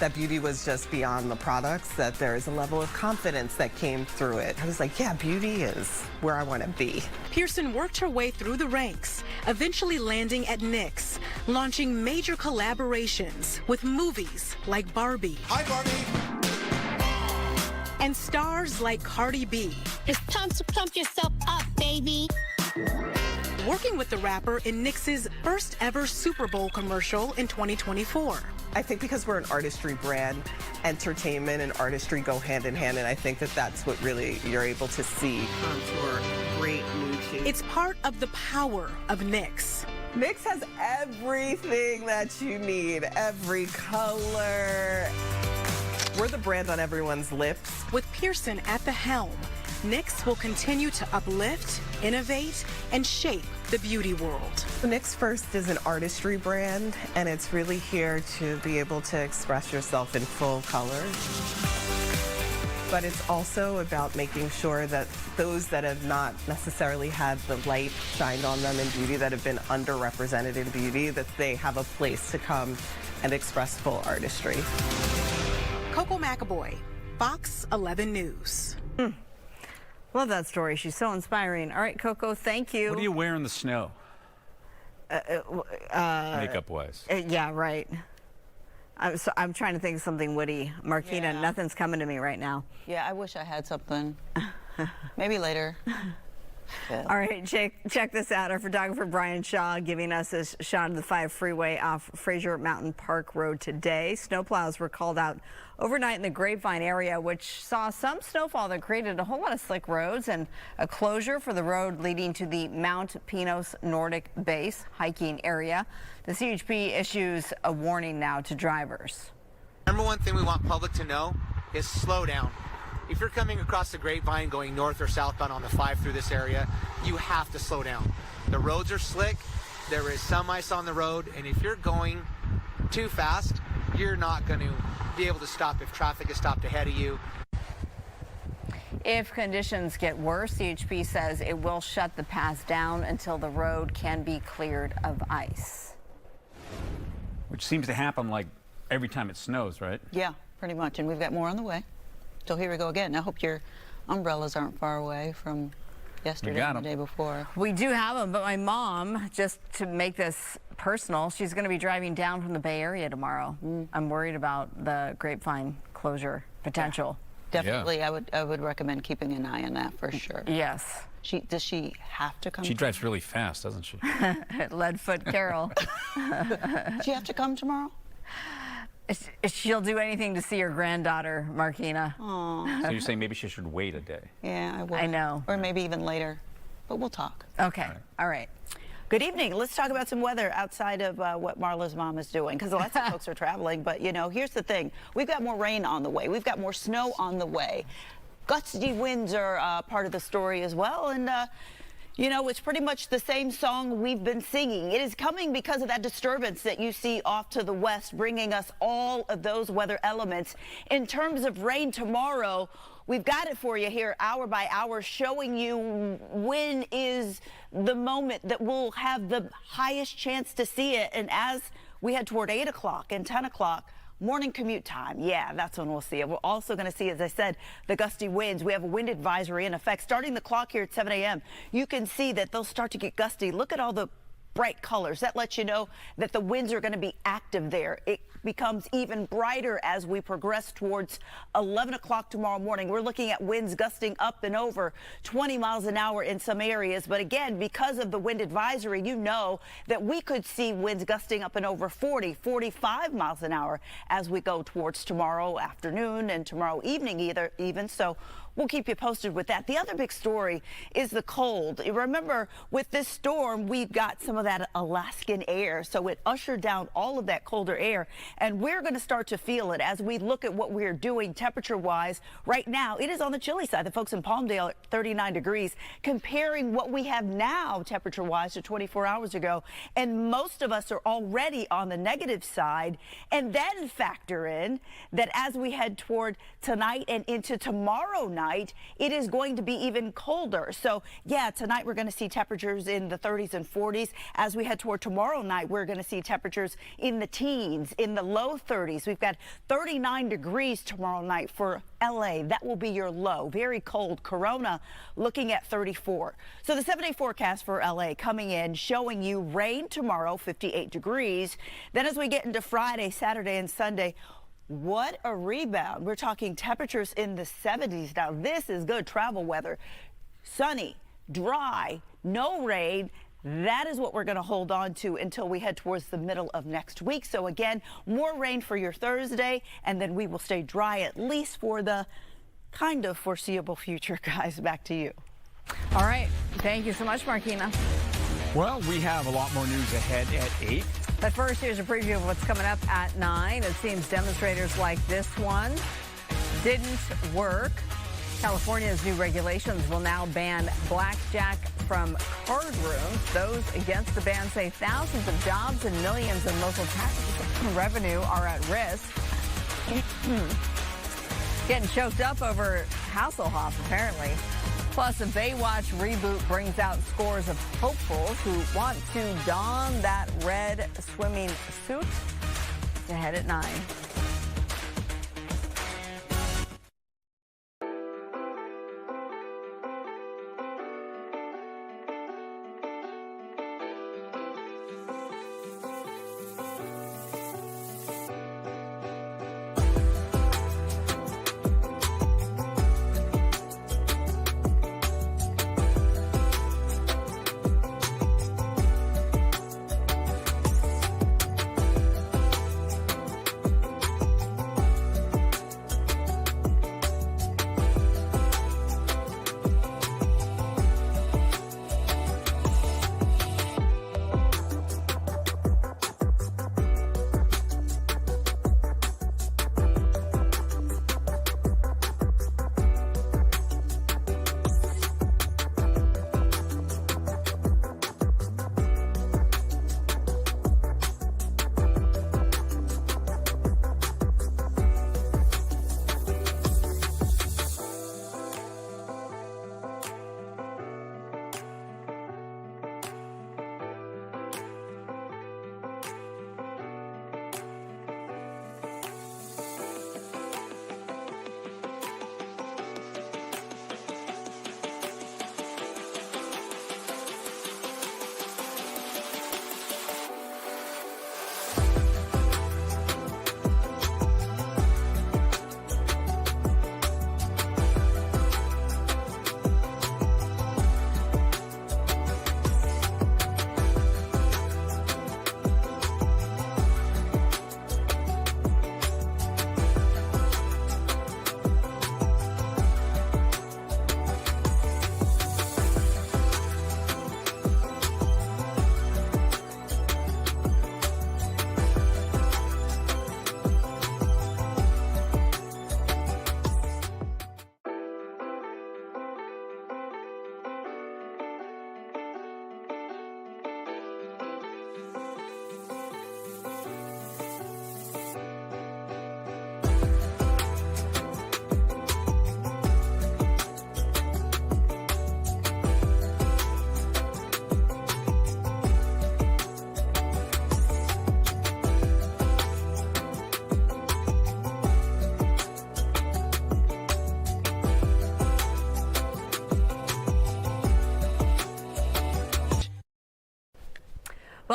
that beauty was just beyond the products, that there is a level of confidence that came through it. I was like, yeah, beauty is where I want to be. Pearson worked her way through the ranks, eventually landing at NYX, launching major collaborations with movies like Barbie. Hi, Barbie. And stars like Cardi B. It's time to pump yourself up, baby. Working with the rapper in NYX's first ever Super Bowl commercial in 2024. I think because we're an artistry brand, entertainment and artistry go hand in hand, and I think that that's what really you're able to see. Contour, great mood shades. It's part of the power of NYX. NYX has everything that you need, every color. We're the brand on everyone's lips. With Pearson at the helm, NYX will continue to uplift, innovate, and shape the beauty world. NYX First is an artistry brand, and it's really here to be able to express yourself in full color. But it's also about making sure that those that have not necessarily had the light shined on them in beauty, that have been underrepresented in beauty, that they have a place to come and express full artistry. Coco McAvoy, Fox 11 News. Love that story. She's so inspiring. All right, Coco, thank you. What do you wear in the snow? Makeup-wise. Yeah, right. I'm trying to think of something witty. Marquita, Yeah. nothing's coming to me right now. Yeah, I wish I had something. Maybe later. Yeah. All right, check this out. Our photographer Brian Shaw giving us a shot of the 5 freeway off Fraser Mountain Park Road today. Snowplows were called out overnight in the Grapevine area, which saw some snowfall that created a whole lot of slick roads and a closure for the road leading to the Mount Pinos Nordic Base hiking area. The CHP issues a warning now to drivers. Number one thing we want public to know is slow down. If you're coming across the Grapevine going north or southbound on the 5 through this area, you have to slow down. The roads are slick, there is some ice on the road, and if you're going too fast, you're not going to be able to stop if traffic is stopped ahead of you. If conditions get worse, CHP says it will shut the pass down until the road can be cleared of ice. Which seems to happen like every time it snows, right? Yeah, pretty much. And we've got more on the way. So here we go again. I hope your umbrellas aren't far away from yesterday and the day before. We do have them, but my mom, just to make this personal. She's going to be driving down from the Bay Area tomorrow. I'm worried about the Grapevine closure potential. Definitely, I would recommend keeping an eye on that for sure. Yes. Does she have to come? She drives really fast, doesn't she? Leadfoot Carol. Does she have to come tomorrow? She'll do anything to see her granddaughter, Markina. So you're saying maybe she should wait a day? Yeah, I would. I know. Or maybe even later, but we'll talk. Okay. All right. Good evening. Let's talk about some weather outside of what Marla's mom is doing, because lots of folks are traveling. But, you know, here's the thing. We've got more rain on the way. We've got more snow on the way. Gusty winds are part of the story as well. And, you know, it's pretty much the same song we've been singing. It is coming because of that disturbance that you see off to the west, bringing us all of those weather elements. In terms of rain tomorrow, we've got it for you here hour by hour, showing you when is the moment that we'll have the highest chance to see it. And as we head toward 8 o'clock and 10 o'clock, morning commute time, yeah, that's when we'll see it. We're also going to see, as I said, the gusty winds. We have a wind advisory in effect. Starting the clock here at 7 a.m., you can see that they'll start to get gusty. Look at all the bright colors. That lets you know that the winds are going to be active there. It becomes even brighter as we progress towards 11 o'clock tomorrow morning. We're looking at winds gusting up and over 20 miles an hour in some areas. But again, because of the wind advisory, you know that we could see winds gusting up and over 40, 45 miles an hour as we go towards tomorrow afternoon and tomorrow evening even. So we'll keep you posted with that. The other big story is the cold. Remember, with this storm, we've got some of that Alaskan air, so it ushered down all of that colder air, and we're going to start to feel it as we look at what we're doing temperature-wise. Right now, it is on the chilly side. The folks in Palmdale at 39 degrees, comparing what we have now temperature-wise to 24 hours ago, and most of us are already on the negative side. And then factor in that as we head toward tonight and into tomorrow night, it is going to be even colder. So yeah, tonight we're going to see temperatures in the 30s and 40s. As we head toward tomorrow night, we're going to see temperatures in the teens, in the low 30s. We've got 39 degrees tomorrow night for LA. That will be your low. Very cold. Corona looking at 34. So the 7-day forecast for LA coming in, showing you rain tomorrow, 58 degrees. Then as we get into Friday, Saturday, and Sunday, what a rebound. We're talking temperatures in the 70s. Now, this is good travel weather. Sunny, dry, no rain. That is what we're going to hold on to until we head towards the middle of next week. So again, more rain for your Thursday, and then we will stay dry at least for the kind of foreseeable future. Guys, back to you. All right. Thank you so much, Markina. Well, we have a lot more news ahead at 8. But first, here's a preview of what's coming up at 9. It seems demonstrators like this one didn't work. California's new regulations will now ban blackjack from card rooms. Those against the ban say thousands of jobs and millions in local tax revenue are at risk. Getting choked up over Hasselhoff, apparently. Plus, a Baywatch reboot brings out scores of hopefuls who want to don that red swimming suit. Ahead at 9.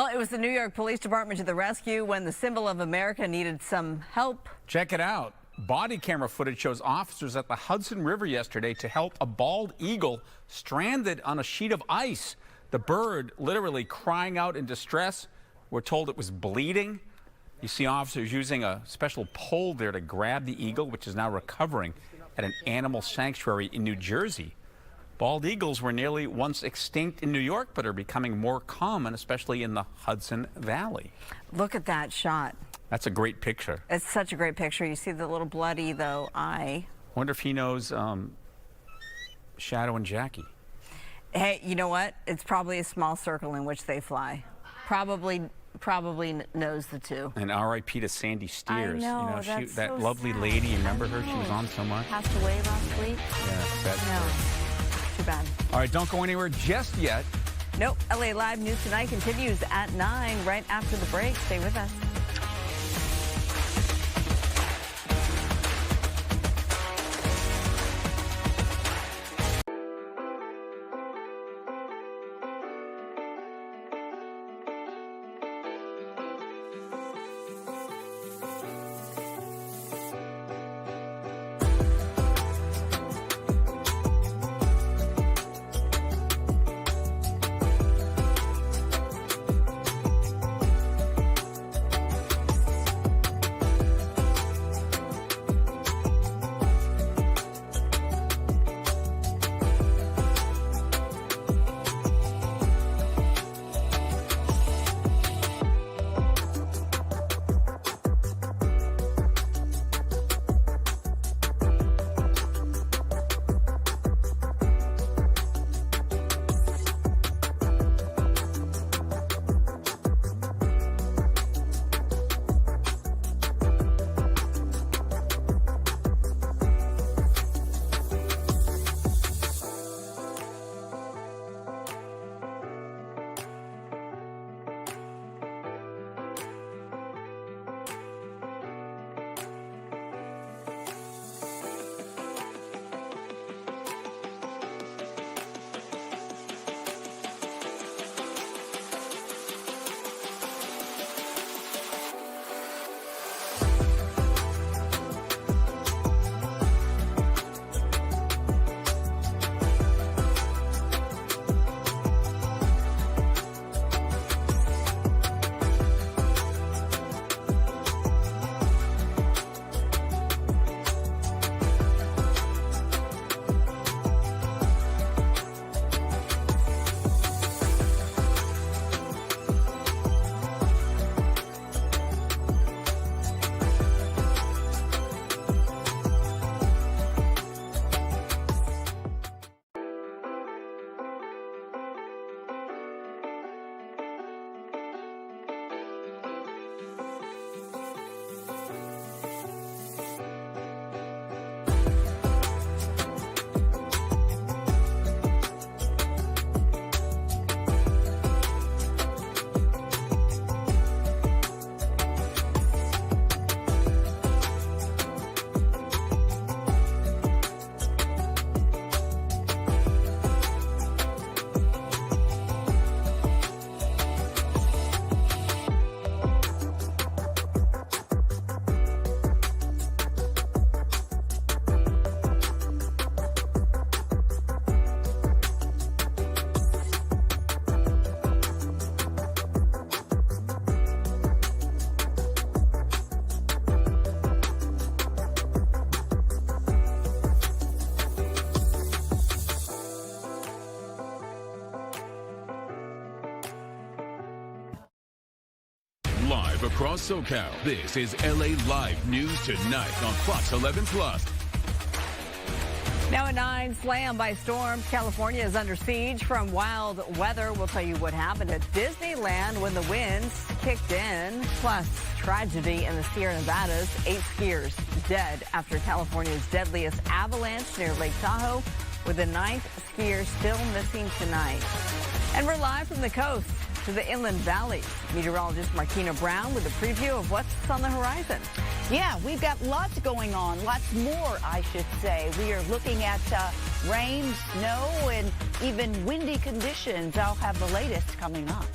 Well, it was the New York Police Department to the rescue when the symbol of America needed some help. Check it out. Body camera footage shows officers at the Hudson River yesterday to help a bald eagle stranded on a sheet of ice. The bird literally crying out in distress. We're told it was bleeding. You see officers using a special pole there to grab the eagle, which is now recovering at an animal sanctuary in New Jersey. Bald eagles were nearly once extinct in New York, but are becoming more common, especially in the Hudson Valley. Look at that shot. That's a great picture. It's such a great picture. You see the little bloody, though, eye. Wonder if he knows Shadow and Jackie. Hey, you know what? It's probably a small circle in which they fly. Probably knows the two. And R.I.P. to Sandy Steers. I know, you know, that's that so lovely sad. lady. You remember her? She was on so much. Passed away last week. Yeah, that's No, too bad. All right, don't go anywhere just yet. Nope. LA Live News Tonight continues at 9 right after the break. Stay with us. Live across SoCal, this is LA Live News Tonight on Fox 11 Plus. Now at 9, slammed by storms. California is under siege from wild weather. We'll tell you what happened at Disneyland when the winds kicked in. Plus, tragedy in the Sierra Nevadas. 8 skiers dead after California's deadliest avalanche near Lake Tahoe, with the 9th skier still missing tonight. And we're live from the coast to the inland valleys. Meteorologist Martina Brown with a preview of what's on the horizon. Yeah, we've got lots going on, lots more, I should say. We are looking at rain, snow, and even windy conditions. I'll have the latest coming up.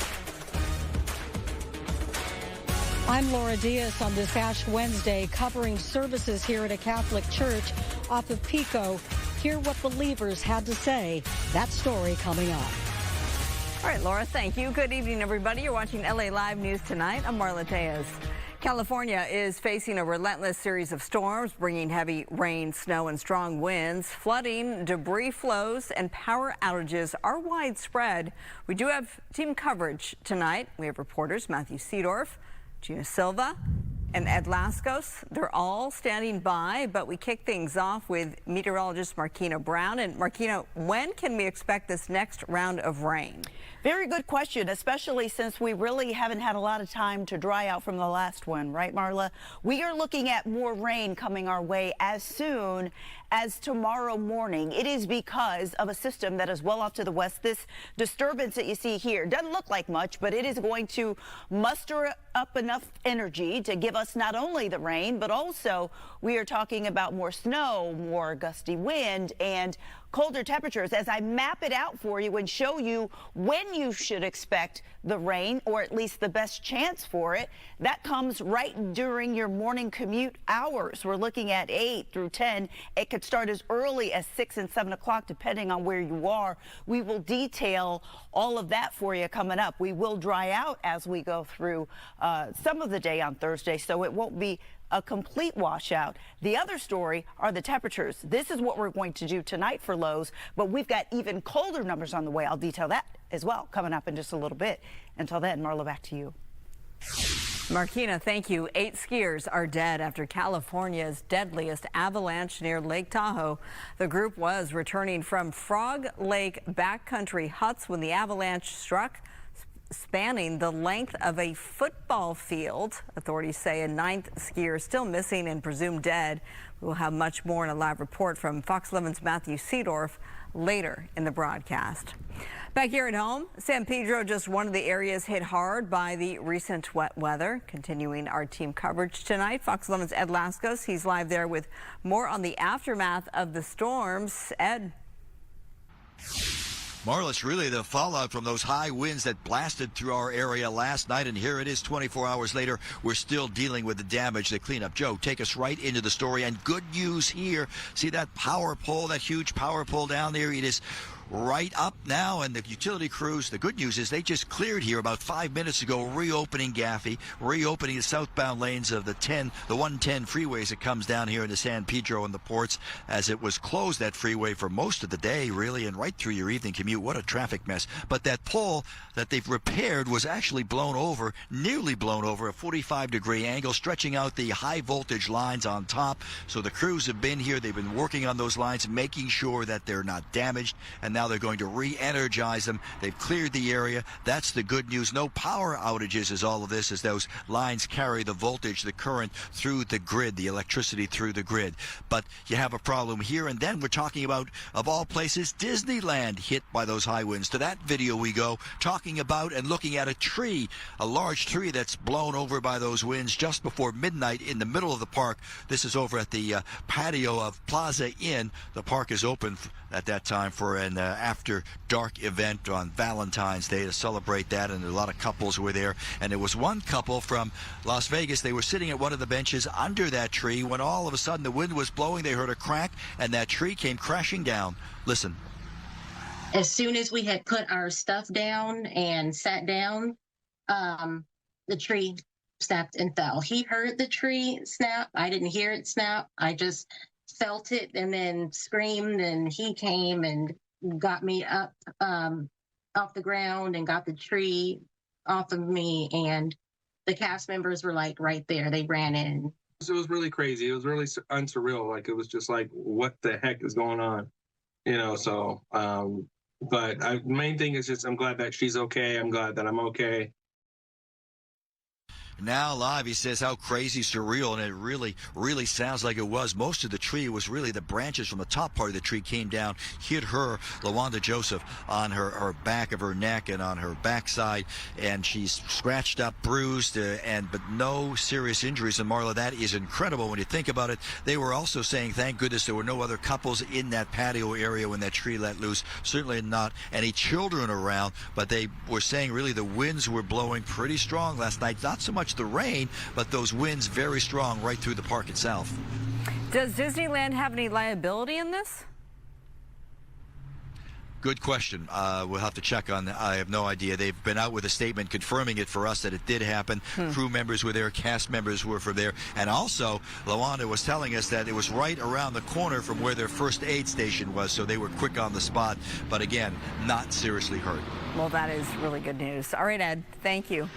I'm Laura Diaz on this Ash Wednesday, covering services here at a Catholic church off of Pico. Hear what believers had to say. That story coming up. All right, Laura, thank you. Good evening, everybody. You're watching LA Live News Tonight. I'm Marla Diaz. California is facing a relentless series of storms, bringing heavy rain, snow, and strong winds. Flooding, debris flows, and power outages are widespread. We do have team coverage tonight. We have reporters Matthew Seedorf, Gina Silva, and Ed Lascos. They're all standing by, but we kick things off with meteorologist Marquina Brown. And Marquina, when can we expect this next round of rain? Very good question, especially since we really haven't had a lot of time to dry out from the last one, right, Marla? We are looking at more rain coming our way as soon as tomorrow morning. It is because of a system that is well off to the west. This disturbance that you see here doesn't look like much, but it is going to muster up enough energy to give us not only the rain, but also we are talking about more snow, more gusty wind, and colder temperatures. As I map it out for you and show you when you should expect the rain, or at least the best chance for it, that comes right during your morning commute hours. We're looking at 8 through 10. It could start as early as 6 and 7 o'clock, depending on where you are. We will detail all of that for you coming up. We will dry out as we go through some of the day on Thursday, so it won't be a complete washout. The other story are the temperatures. This is what we're going to do tonight for lows, but we've got even colder numbers on the way. I'll detail that as well coming up in just a little bit. Until then, Marla, back to you. Marquina, thank you. 8 skiers are dead after California's deadliest avalanche near Lake Tahoe. The group was returning from Frog Lake backcountry huts when the avalanche struck, spanning the length of a football field. Authorities say a 9th skier is still missing and presumed dead. We will have much more in a live report from Fox 11's Matthew Seedorf later in the broadcast. Back here at home, San Pedro, just one of the areas hit hard by the recent wet weather. Continuing our team coverage tonight, Fox 11's Ed Lascos. He's live there with more on the aftermath of the storms. Ed. Marla, it's really the fallout from those high winds that blasted through our area last night, and here it is 24 hours later. We're still dealing with the damage, the cleanup. Joe, take us right into the story, and good news here. See that power pole, that huge power pole down there? It is right up now, and the utility crews, the good news is they just cleared here about 5 minutes ago, reopening Gaffey, reopening the southbound lanes of the 110 freeways that comes down here into San Pedro and the ports, as it was closed, that freeway, for most of the day, really, and right through your evening commute. What a traffic mess. But that pole that they've repaired was actually blown over, nearly blown over, a 45-degree angle, stretching out the high voltage lines on top. So the crews have been here. They've been working on those lines, making sure that they're not damaged, and now they're going to re-energize them. They've cleared the area. That's the good news. No power outages as all of this, as those lines carry the voltage, the current through the grid, the electricity through the grid. But you have a problem here, and then we're talking about, of all places, Disneyland hit by those high winds. To that video we go, talking about and looking at a tree, a large tree that's blown over by those winds just before midnight in the middle of the park. This is over at the patio of Plaza Inn. The park is open at that time for an after dark event on Valentine's Day to celebrate that, and a lot of couples were there. And there was one couple from Las Vegas. They were sitting at one of the benches under that tree when all of a sudden the wind was blowing. They heard a crack, and that tree came crashing down. Listen. As soon as we had put our stuff down and sat down, the tree snapped and fell. He heard the tree snap. I didn't hear it snap. I just felt it and then screamed, and he came and got me up off the ground and got the tree off of me, and the cast members were like right there. They ran in. It was really crazy. It was really unsurreal. Like, it was just like, what the heck is going on? You know, so, but the main thing is just I'm glad that she's okay. I'm glad that I'm okay. Now live, he says how crazy, surreal, and it really, really sounds like it was. Most of the tree was really the branches from the top part of the tree came down, hit her, LaWanda Joseph, on her back of her neck and on her backside, and she's scratched up, bruised, but no serious injuries. And Marla, that is incredible when you think about it. They were also saying, thank goodness there were no other couples in that patio area when that tree let loose. Certainly not any children around, but they were saying really the winds were blowing pretty strong last night. Not so much much the rain, but those winds very strong right through the park itself. Does Disneyland have any liability in this? Good question. We'll have to check on that. I have no idea. They've been out with a statement confirming it for us that it did happen. Crew members were there, cast members were there, and also LaWanda was telling us that it was right around the corner from where their first aid station was, so they were quick on the spot, but again, not seriously hurt. Well, that is really good news. All right, Ed, thank you.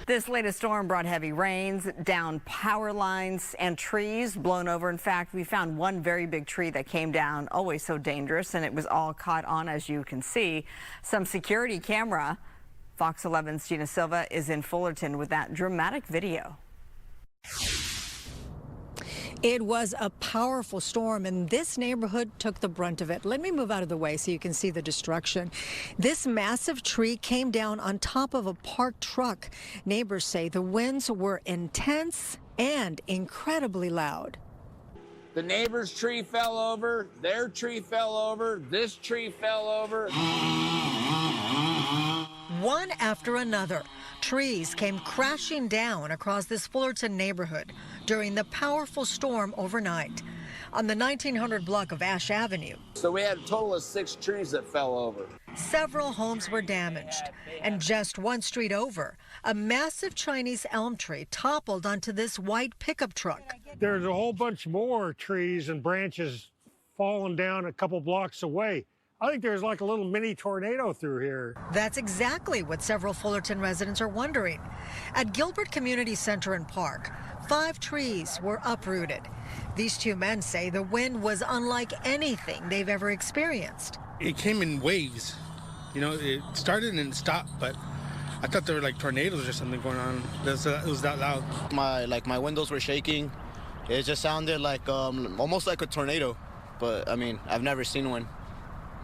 This latest storm brought heavy rains, down power lines, and trees blown over. In fact, we found one very big tree that came down, always so dangerous, and it was all caught on, as you can see. Some security camera. Fox 11's Gina Silva is in Fullerton with that dramatic video. It was a powerful storm, and this neighborhood took the brunt of it. Let me move out of the way so you can see the destruction. This massive tree came down on top of a parked truck. Neighbors say the winds were intense and incredibly loud. The neighbor's tree fell over, their tree fell over, this tree fell over. One after another, trees came crashing down across this Fullerton neighborhood during the powerful storm overnight. On the 1900 block of Ash Avenue, So we had a total of 6 trees that fell over. several homes were damaged. And just one street over, a massive Chinese elm tree toppled onto this white pickup truck. There's a whole bunch more trees and branches falling down a couple blocks away. I think there's like a little mini tornado through here. That's exactly what several Fullerton residents are wondering. At Gilbert Community Center and Park, 5 trees were uprooted. These two men say the wind was unlike anything they've ever experienced. It came in waves. You know, it started and stopped, but I thought there were like tornadoes or something going on. It was that loud. My windows were shaking. It just sounded like almost like a tornado. But I mean, I've never seen one.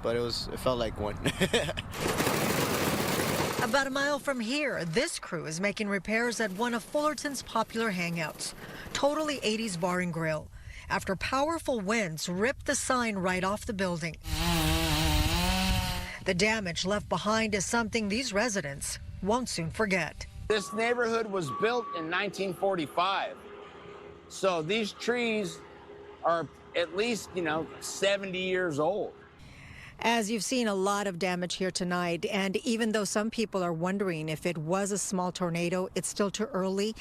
But it felt like one. About a mile from here, this crew is making repairs at one of Fullerton's popular hangouts, Totally 80s Bar and Grill, after powerful winds ripped the sign right off the building. The damage left behind is something these residents won't soon forget. This neighborhood was built in 1945. So these trees are at least, 70 years old. As you've seen, a lot of damage here tonight, and even though some people are wondering if it was a small tornado, it's still too early.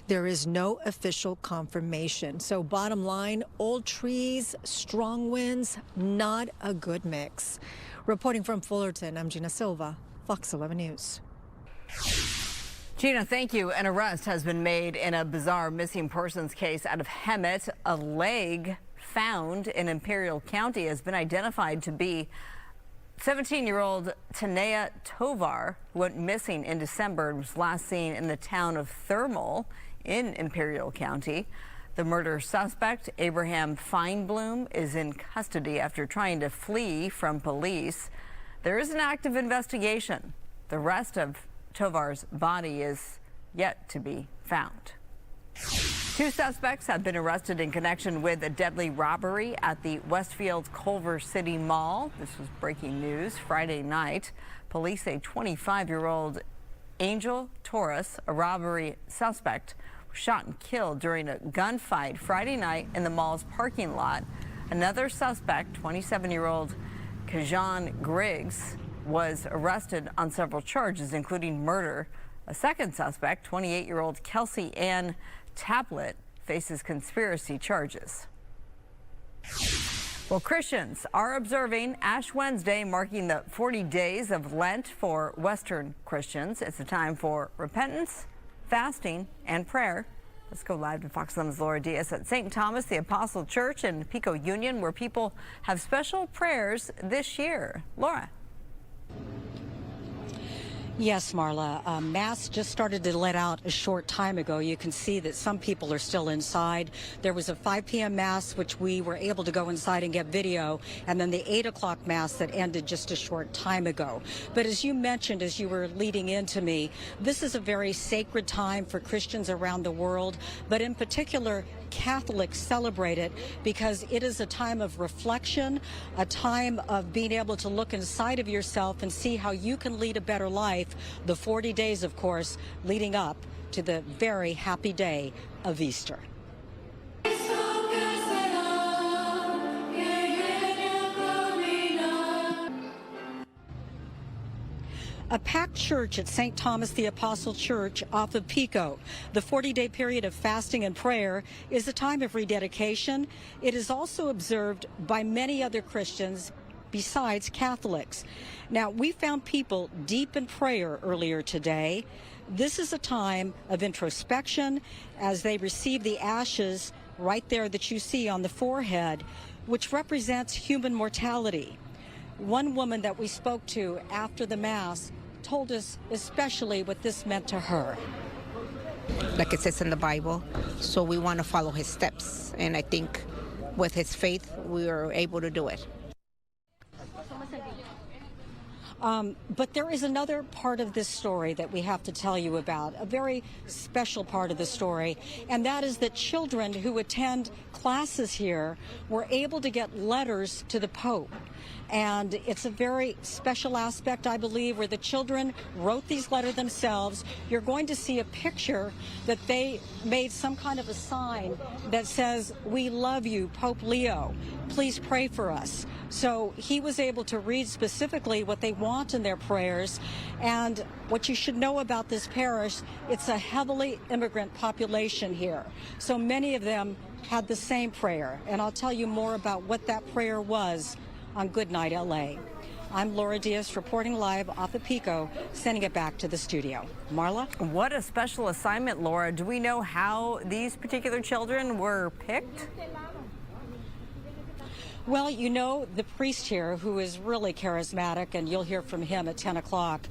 There is no official confirmation. So bottom line, old trees, strong winds, not a good mix. Reporting from Fullerton, I'm Gina Silva, Fox 11 News. Gina, thank you. An arrest has been made in a bizarre missing persons case out of Hemet. A leg found in Imperial County has been identified to be 17-year-old Tanea Tovar, who went missing in December and was last seen in the town of Thermal in Imperial County. The murder suspect, Abraham Feinblum, is in custody after trying to flee from police. There is an active investigation. The rest of Tovar's body is yet to be found. 2 suspects have been arrested in connection with a deadly robbery at the Westfield Culver City Mall. This was breaking news Friday night. Police say 25-year-old Angel Torres, a robbery suspect, was shot and killed during a gunfight Friday night in the mall's parking lot. Another suspect, 27-year-old Kajan Griggs, was arrested on several charges, including murder. A second suspect, 28-year-old Kelsey Ann Tablet, faces conspiracy charges. Well, Christians are observing Ash Wednesday, marking the 40 days of Lent for Western Christians. It's a time for repentance, fasting, and prayer. Let's go live to Fox 11's Laura Diaz at St. Thomas the Apostle Church in Pico Union, where people have special prayers this year. Laura. Yes, Marla. Mass just started to let out a short time ago. You can see that some people are still inside. There was a 5 p.m. Mass, which we were able to go inside and get video, and then the 8 o'clock Mass that ended just a short time ago. But as you mentioned, as you were leading into me, this is a very sacred time for Christians around the world, but in particular, Catholics celebrate it because it is a time of reflection, a time of being able to look inside of yourself and see how you can lead a better life. The 40 days, of course, leading up to the very happy day of Easter. A packed church at St. Thomas the Apostle Church off of Pico. The 40-day period of fasting and prayer is a time of rededication. It is also observed by many other Christians besides Catholics. Now, we found people deep in prayer earlier today. This is a time of introspection as they receive the ashes right there that you see on the forehead, which represents human mortality. One woman that we spoke to after the Mass told us especially what this meant to her. Like it says in the Bible, so we want to follow his steps. And I think with his faith, we are able to do it. But there is another part of this story that we have to tell you about, a very special part of the story, and that is that children who attend classes here were able to get letters to the Pope. And it's a very special aspect, I believe, where the children wrote these letters themselves. You're going to see a picture that they made some kind of a sign that says, "We love you, Pope Leo. Please pray for us." So he was able to read specifically what they want in their prayers. And what you should know about this parish, it's a heavily immigrant population here. So many of them had the same prayer. And I'll tell you more about what that prayer was on Good Night LA. I'm Laura Diaz reporting live off of Pico, sending it back to the studio. Marla? What a special assignment, Laura. Do we know how these particular children were picked? Well, you know, the priest here, who is really charismatic, and you'll hear from him at 10 o'clock,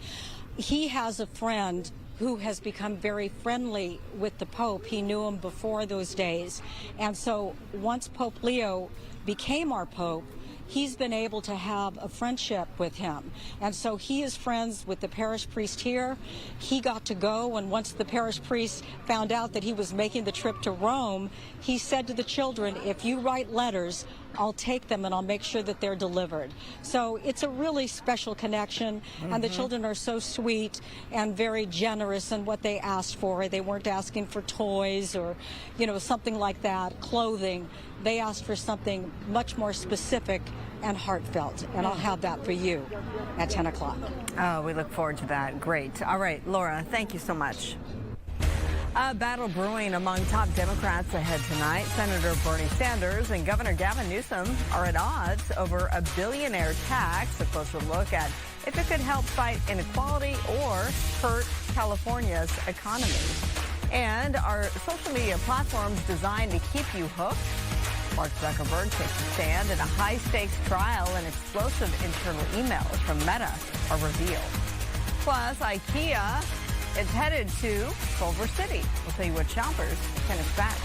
he has a friend who has become very friendly with the Pope. He knew him before those days. And so once Pope Leo became our Pope, he's been able to have a friendship with him. And so he is friends with the parish priest here. He got to go, and once the parish priest found out that he was making the trip to Rome, he said to the children, "If you write letters, I'll take them and I'll make sure that they're delivered." So it's a really special connection, and the children are so sweet and very generous in what they asked for. They weren't asking for toys or, you know, something like that, clothing. They asked for something much more specific and heartfelt, and I'll have that for you at 10 o'clock. Oh, we look forward to that. Great. All right, Laura, thank you so much. A battle brewing among top Democrats ahead tonight. Senator Bernie Sanders and Governor Gavin Newsom are at odds over a billionaire tax. A closer look at if it could help fight inequality or hurt California's economy. And are social media platforms designed to keep you hooked? Mark Zuckerberg takes a stand in a high-stakes trial, and explosive internal emails from Meta are revealed. Plus, IKEA is headed to Culver City. We'll tell you what shoppers can expect.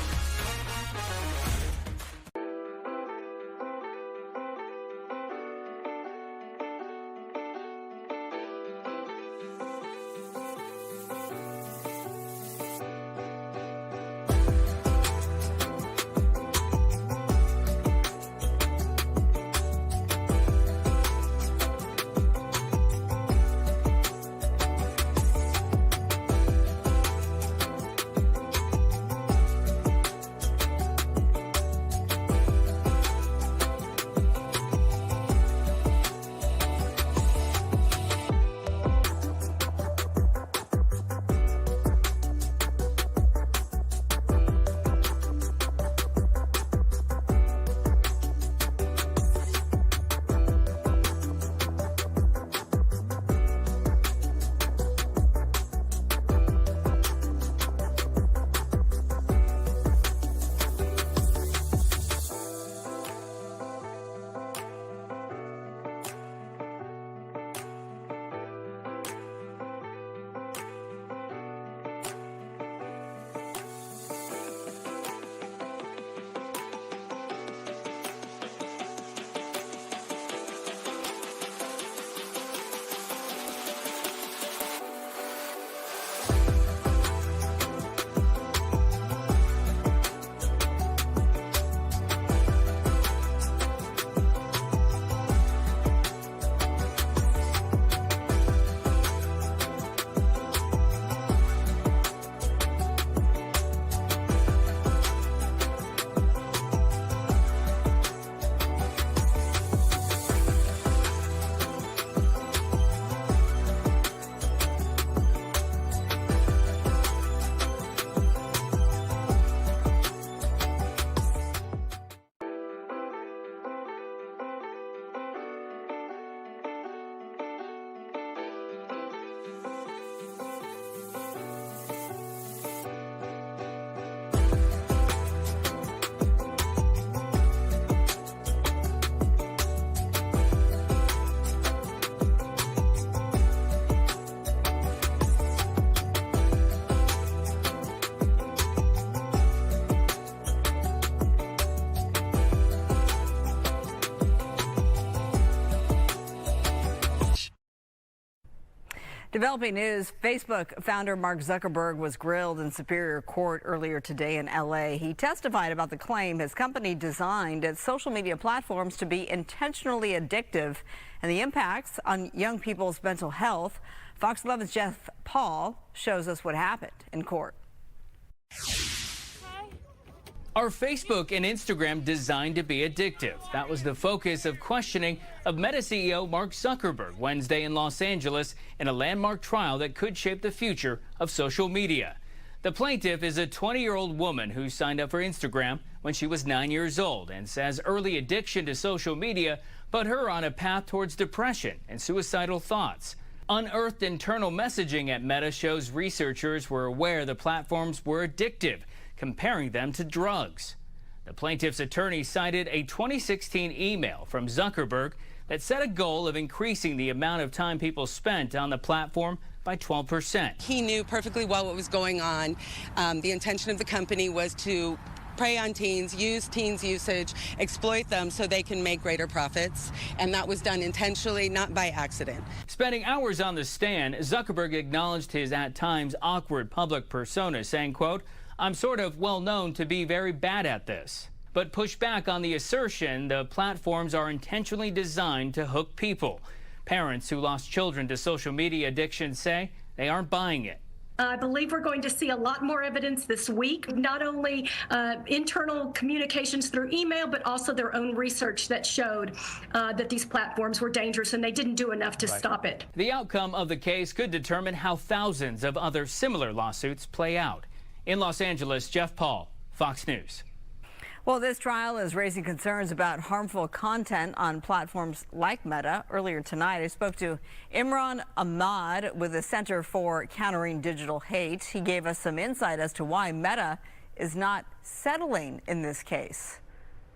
Developing news, Facebook founder Mark Zuckerberg was grilled in Superior Court earlier today in LA. He testified about the claim his company designed its social media platforms to be intentionally addictive and the impacts on young people's mental health. Fox 11's Jeff Paul shows us what happened in court. Are Facebook and Instagram designed to be addictive? That was the focus of questioning of Meta CEO Mark Zuckerberg Wednesday in Los Angeles in a landmark trial that could shape the future of social media. The plaintiff is a 20-year-old woman who signed up for Instagram when she was 9 years old and says early addiction to social media put her on a path towards depression and suicidal thoughts. Unearthed internal messaging at Meta shows researchers were aware the platforms were addictive, comparing them to drugs. The plaintiff's attorney cited a 2016 email from Zuckerberg that set a goal of increasing the amount of time people spent on the platform by 12%. He knew perfectly well what was going on. The intention of the company was to prey on teens, use teens' usage, exploit them so they can make greater profits. And that was done intentionally, not by accident. Spending hours on the stand, Zuckerberg acknowledged his at times awkward public persona, saying, quote, "I'm sort of well known to be very bad at this," but pushed back on the assertion the platforms are intentionally designed to hook people. Parents who lost children to social media addiction say they aren't buying it. I believe we're going to see a lot more evidence this week, not only internal communications through email, but also their own research that showed that these platforms were dangerous and they didn't do enough to stop it. The outcome of the case could determine how thousands of other similar lawsuits play out. In Los Angeles, Jeff Paul, Fox News. Well, this trial is raising concerns about harmful content on platforms like Meta. Earlier tonight, I spoke to Imran Ahmad with the Center for Countering Digital Hate. He gave us some insight as to why Meta is not settling in this case.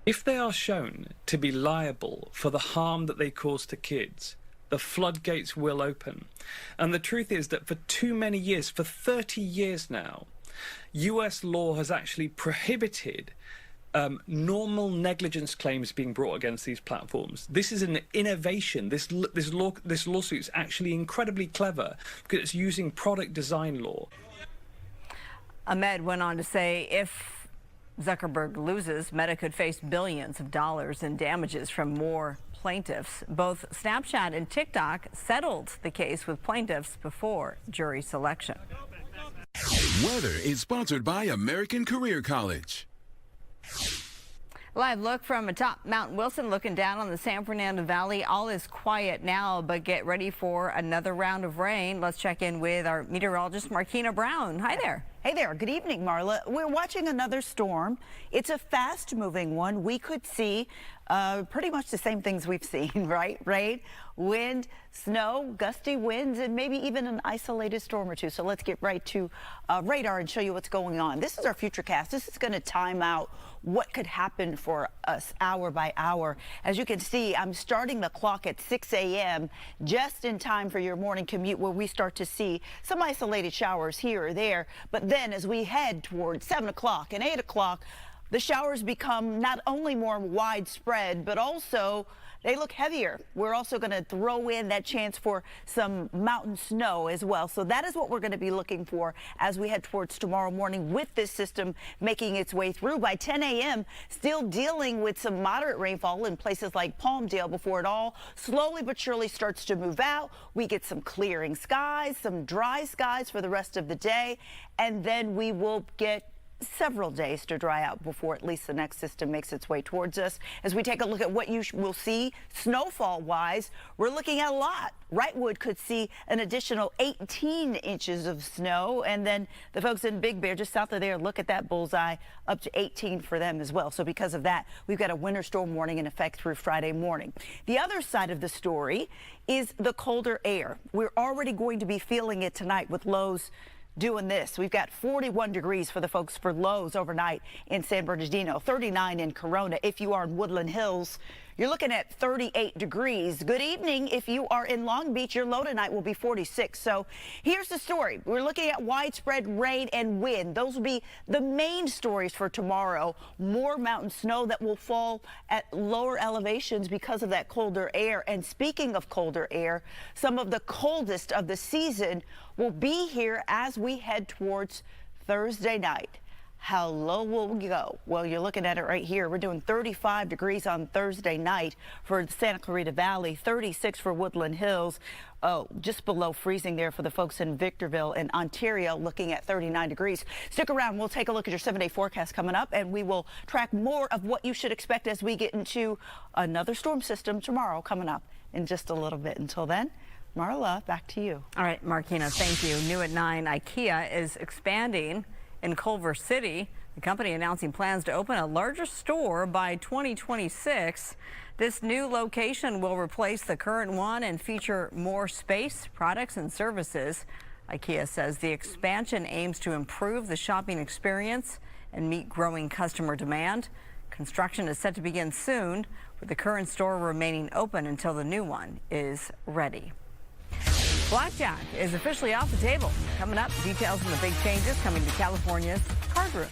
If they are shown to be liable for the harm that they cause to kids, the floodgates will open. And the truth is that for too many years, for 30 years now, US law has actually prohibited normal negligence claims being brought against these platforms. This is an innovation. This lawsuit is actually incredibly clever because it's using product design law. Ahmed went on to say if Zuckerberg loses, Meta could face billions of dollars in damages from more plaintiffs. Both Snapchat and TikTok settled the case with plaintiffs before jury selection. Weather is sponsored by American Career College. Live look from atop Mount Wilson, looking down on the San Fernando Valley. All is quiet now, but get ready for another round of rain. Let's check in with our meteorologist, Markina Brown. Hi there. Hey there. Good evening, Marla. We're watching another storm. It's a fast-moving one. We could see pretty much the same things we've seen, right? Rain, wind, snow, gusty winds, and maybe even an isolated storm or two. So let's get right to radar and show you what's going on. This is our futurecast. This is going to time out what could happen for us hour by hour. As you can see, I'm starting the clock at 6 a.m. just in time for your morning commute, where we start to see some isolated showers here or there. But then as we head towards 7 o'clock and 8 o'clock, the showers become not only more widespread, but also they look heavier. We're also going to throw in that chance for some mountain snow as well. So that is what we're going to be looking for as we head towards tomorrow morning, with this system making its way through. By 10 a.m., still dealing with some moderate rainfall in places like Palmdale before it all slowly but surely starts to move out. We get some clearing skies, some dry skies for the rest of the day, and then we will get several days to dry out before at least the next system makes its way towards us. As we take a look at what you will see snowfall wise, we're looking at a lot. Wrightwood could see an additional 18 inches of snow, and then the folks in Big Bear just south of there, look at that bullseye, up to 18 for them as well. So because of that, we've got a winter storm warning in effect through Friday morning. The other side of the story is the colder air. We're already going to be feeling it tonight with lows doing this. We've got 41 degrees for the folks for lows overnight in San Bernardino, 39 in Corona. If you are in Woodland Hills, you're looking at 38 degrees. Good evening. If you are in Long Beach, your low tonight will be 46. So here's the story. We're looking at widespread rain and wind. Those will be the main stories for tomorrow. More mountain snow that will fall at lower elevations because of that colder air. And speaking of colder air, some of the coldest of the season will be here as we head towards Thursday night. How low will we go? Well, you're looking at it right here. We're doing 35 degrees on Thursday night for the Santa Clarita Valley, 36 for Woodland Hills. Oh, just below freezing there for the folks in Victorville and Ontario, looking at 39 degrees. Stick around. We'll take a look at your 7-day forecast coming up, and we will track more of what you should expect as we get into another storm system tomorrow coming up in just a little bit. Until then, Marla, back to you. All right, Markina, thank you. New at 9, IKEA is expanding in Culver City. The company announcing plans to open a larger store by 2026. This new location will replace the current one and feature more space, products, and services. IKEA says the expansion aims to improve the shopping experience and meet growing customer demand. Construction is set to begin soon, with the current store remaining open until the new one is ready. Blackjack is officially off the table. Coming up, details on the big changes coming to California's card rooms.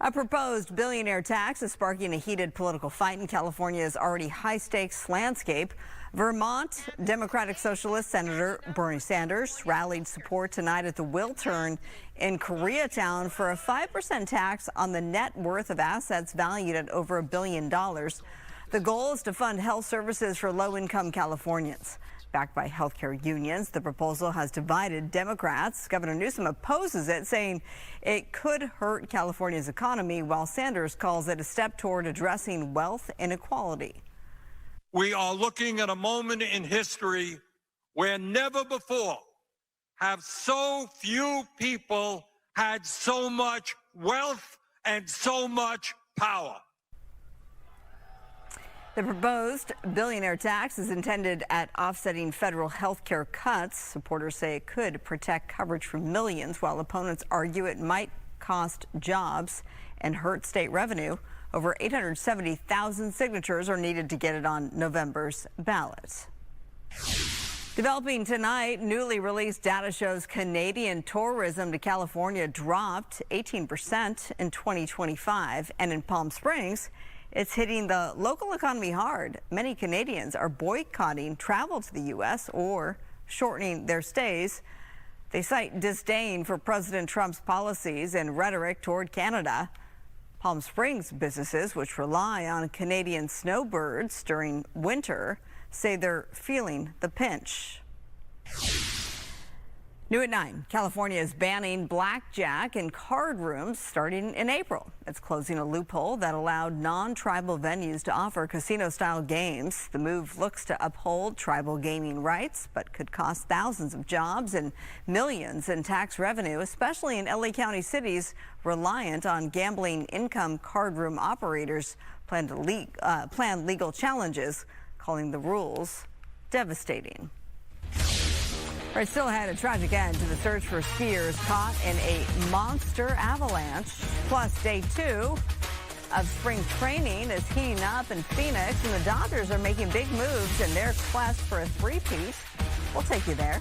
A proposed billionaire tax is sparking a heated political fight in California's already high-stakes landscape. Vermont Democratic Socialist Senator Bernie Sanders rallied support tonight at the Wiltern in Koreatown for a 5% tax on the net worth of assets valued at over $1 billion. The goal is to fund health services for low-income Californians. Backed by healthcare unions, the proposal has divided Democrats. Governor Newsom opposes it, saying it could hurt California's economy, while Sanders calls it a step toward addressing wealth inequality. We are looking at a moment in history where never before have so few people had so much wealth and so much power. The proposed billionaire tax is intended at offsetting federal health care cuts. Supporters say it could protect coverage for millions, while opponents argue it might cost jobs and hurt state revenue. Over 870,000 signatures are needed to get it on November's ballot. Developing tonight, newly released data shows Canadian tourism to California dropped 18% in 2025. And in Palm Springs, it's hitting the local economy hard. Many Canadians are boycotting travel to the U.S. or shortening their stays. They cite disdain for President Trump's policies and rhetoric toward Canada. Palm Springs businesses, which rely on Canadian snowbirds during winter, say they're feeling the pinch. New at 9, California is banning blackjack in card rooms starting in April. It's closing a loophole that allowed non-tribal venues to offer casino-style games. The move looks to uphold tribal gaming rights, but could cost thousands of jobs and millions in tax revenue, especially in LA County cities reliant on gambling income. Card room operators plan legal challenges, calling the rules devastating. All right, still ahead, a tragic end to the search for skiers caught in a monster avalanche. Plus, day 2 of spring training is heating up in Phoenix, and the Dodgers are making big moves in their quest for a three-peat. We'll take you there.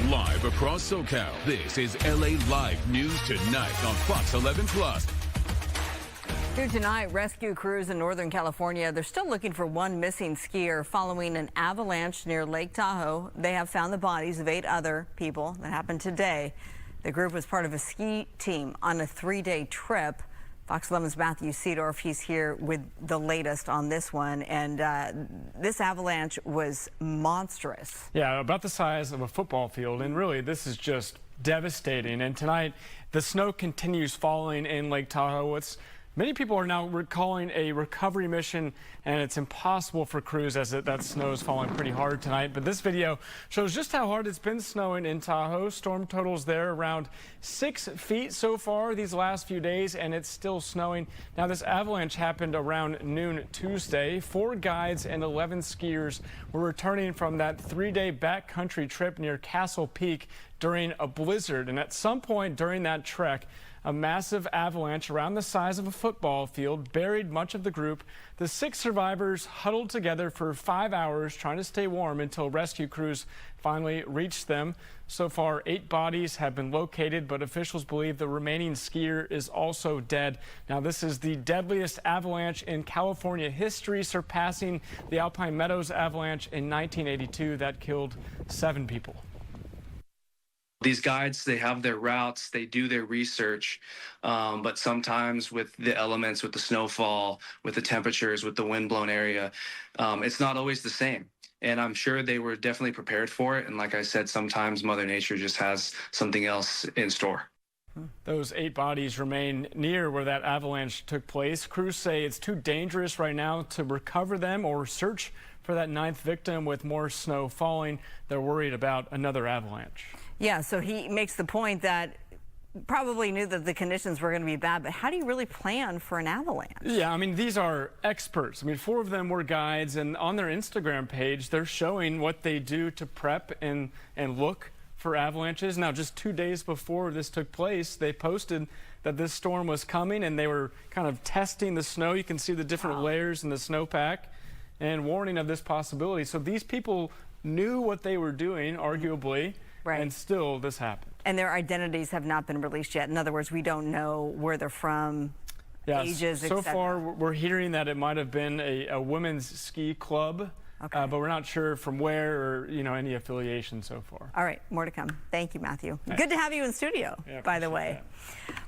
Live across SoCal, this is LA Live News Tonight on Fox 11 Plus. Here tonight, rescue crews in Northern California, they're still looking for one missing skier following an avalanche near Lake Tahoe. They have found the bodies of 8 other people that happened today. The group was part of a ski team on a 3-day trip. Fox 11's Matthew Seedorf, he's here with the latest on this one. And this avalanche was monstrous. Yeah, about the size of a football field. And really, this is just devastating. And tonight, the snow continues falling in Lake Tahoe. Many people are now calling a recovery mission, and it's impossible for crews as that snow is falling pretty hard tonight. But this video shows just how hard it's been snowing in Tahoe. Storm totals there around 6 feet so far these last few days, and it's still snowing. Now, this avalanche happened around noon Tuesday. 4 guides and 11 skiers were returning from that 3-day backcountry trip near Castle Peak during a blizzard. And at some point during that trek, a massive avalanche around the size of a football field buried much of the group. The 6 survivors huddled together for 5 hours trying to stay warm until rescue crews finally reached them. So far, 8 bodies have been located, but officials believe the remaining skier is also dead. Now, this is the deadliest avalanche in California history, surpassing the Alpine Meadows avalanche in 1982 that killed 7 people. These guides, they have their routes, they do their research, but sometimes with the elements, with the snowfall, with the temperatures, with the wind-blown area, it's not always the same. And I'm sure they were definitely prepared for it. And like I said, sometimes Mother Nature just has something else in store. Those 8 bodies remain near where that avalanche took place. Crews say it's too dangerous right now to recover them or search for that 9th victim with more snow falling. They're worried about another avalanche. Yeah, so he makes the point that probably knew that the conditions were going to be bad, but how do you really plan for an avalanche? Yeah, I mean, these are experts. I mean, 4 of them were guides, and on their Instagram page, they're showing what they do to prep and look for avalanches. Now, just 2 days before this took place, they posted that this storm was coming, and they were kind of testing the snow. You can see the different layers in the snowpack and warning of this possibility. So these people knew what they were doing, arguably. Right. And still, this happened. And their identities have not been released yet. In other words, we don't know where they're from, ages, so etc. far, we're hearing that it might have been a women's ski club, but we're not sure from where or any affiliation so far. All right, more to come. Thank you, Matthew. Thanks. Good to have you in studio, by the way.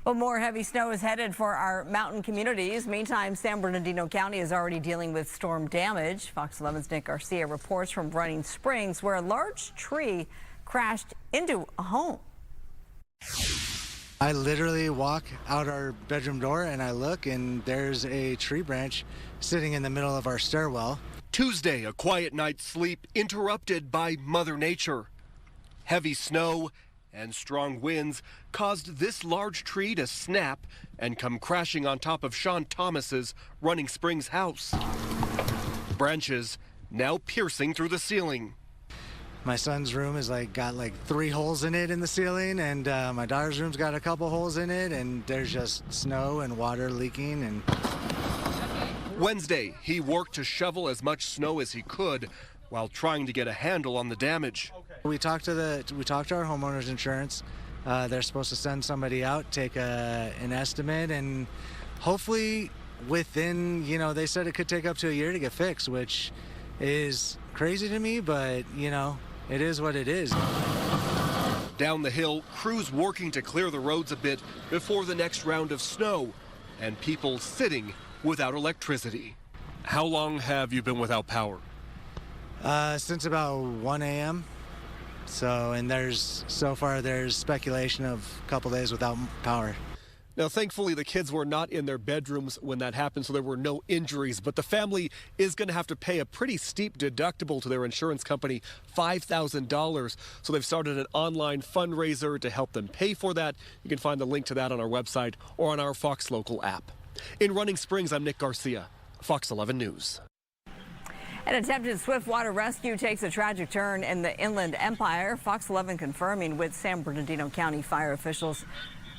Well, more heavy snow is headed for our mountain communities. Meantime, San Bernardino County is already dealing with storm damage. Fox 11's Nick Garcia reports from Running Springs, where a large tree crashed into a home. I literally walk out our bedroom door and I look, and there's a tree branch sitting in the middle of our stairwell. Tuesday, a quiet night's sleep interrupted by Mother Nature. Heavy snow and strong winds caused this large tree to snap and come crashing on top of Sean Thomas's Running Springs house. Branches now piercing through the ceiling. My son's room is got 3 holes in it in the ceiling, and my daughter's room's got a couple holes in it, and there's just snow and water leaking. And Wednesday, he worked to shovel as much snow as he could while trying to get a handle on the damage. We talked to our homeowners insurance. They're supposed to send somebody out, take an estimate, and hopefully within, they said it could take up to a year to get fixed, which is crazy to me, but it is what it is. Down the hill, crews working to clear the roads a bit before the next round of snow, and people sitting without electricity. How long have you been without power? Since about 1 a.m. So far there's speculation of a couple days without power. Now, thankfully, the kids were not in their bedrooms when that happened, so there were no injuries. But the family is going to have to pay a pretty steep deductible to their insurance company, $5,000. So they've started an online fundraiser to help them pay for that. You can find the link to that on our website or on our Fox Local app. In Running Springs, I'm Nick Garcia, Fox 11 News. An attempted swift water rescue takes a tragic turn in the Inland Empire. Fox 11 confirming with San Bernardino County fire officials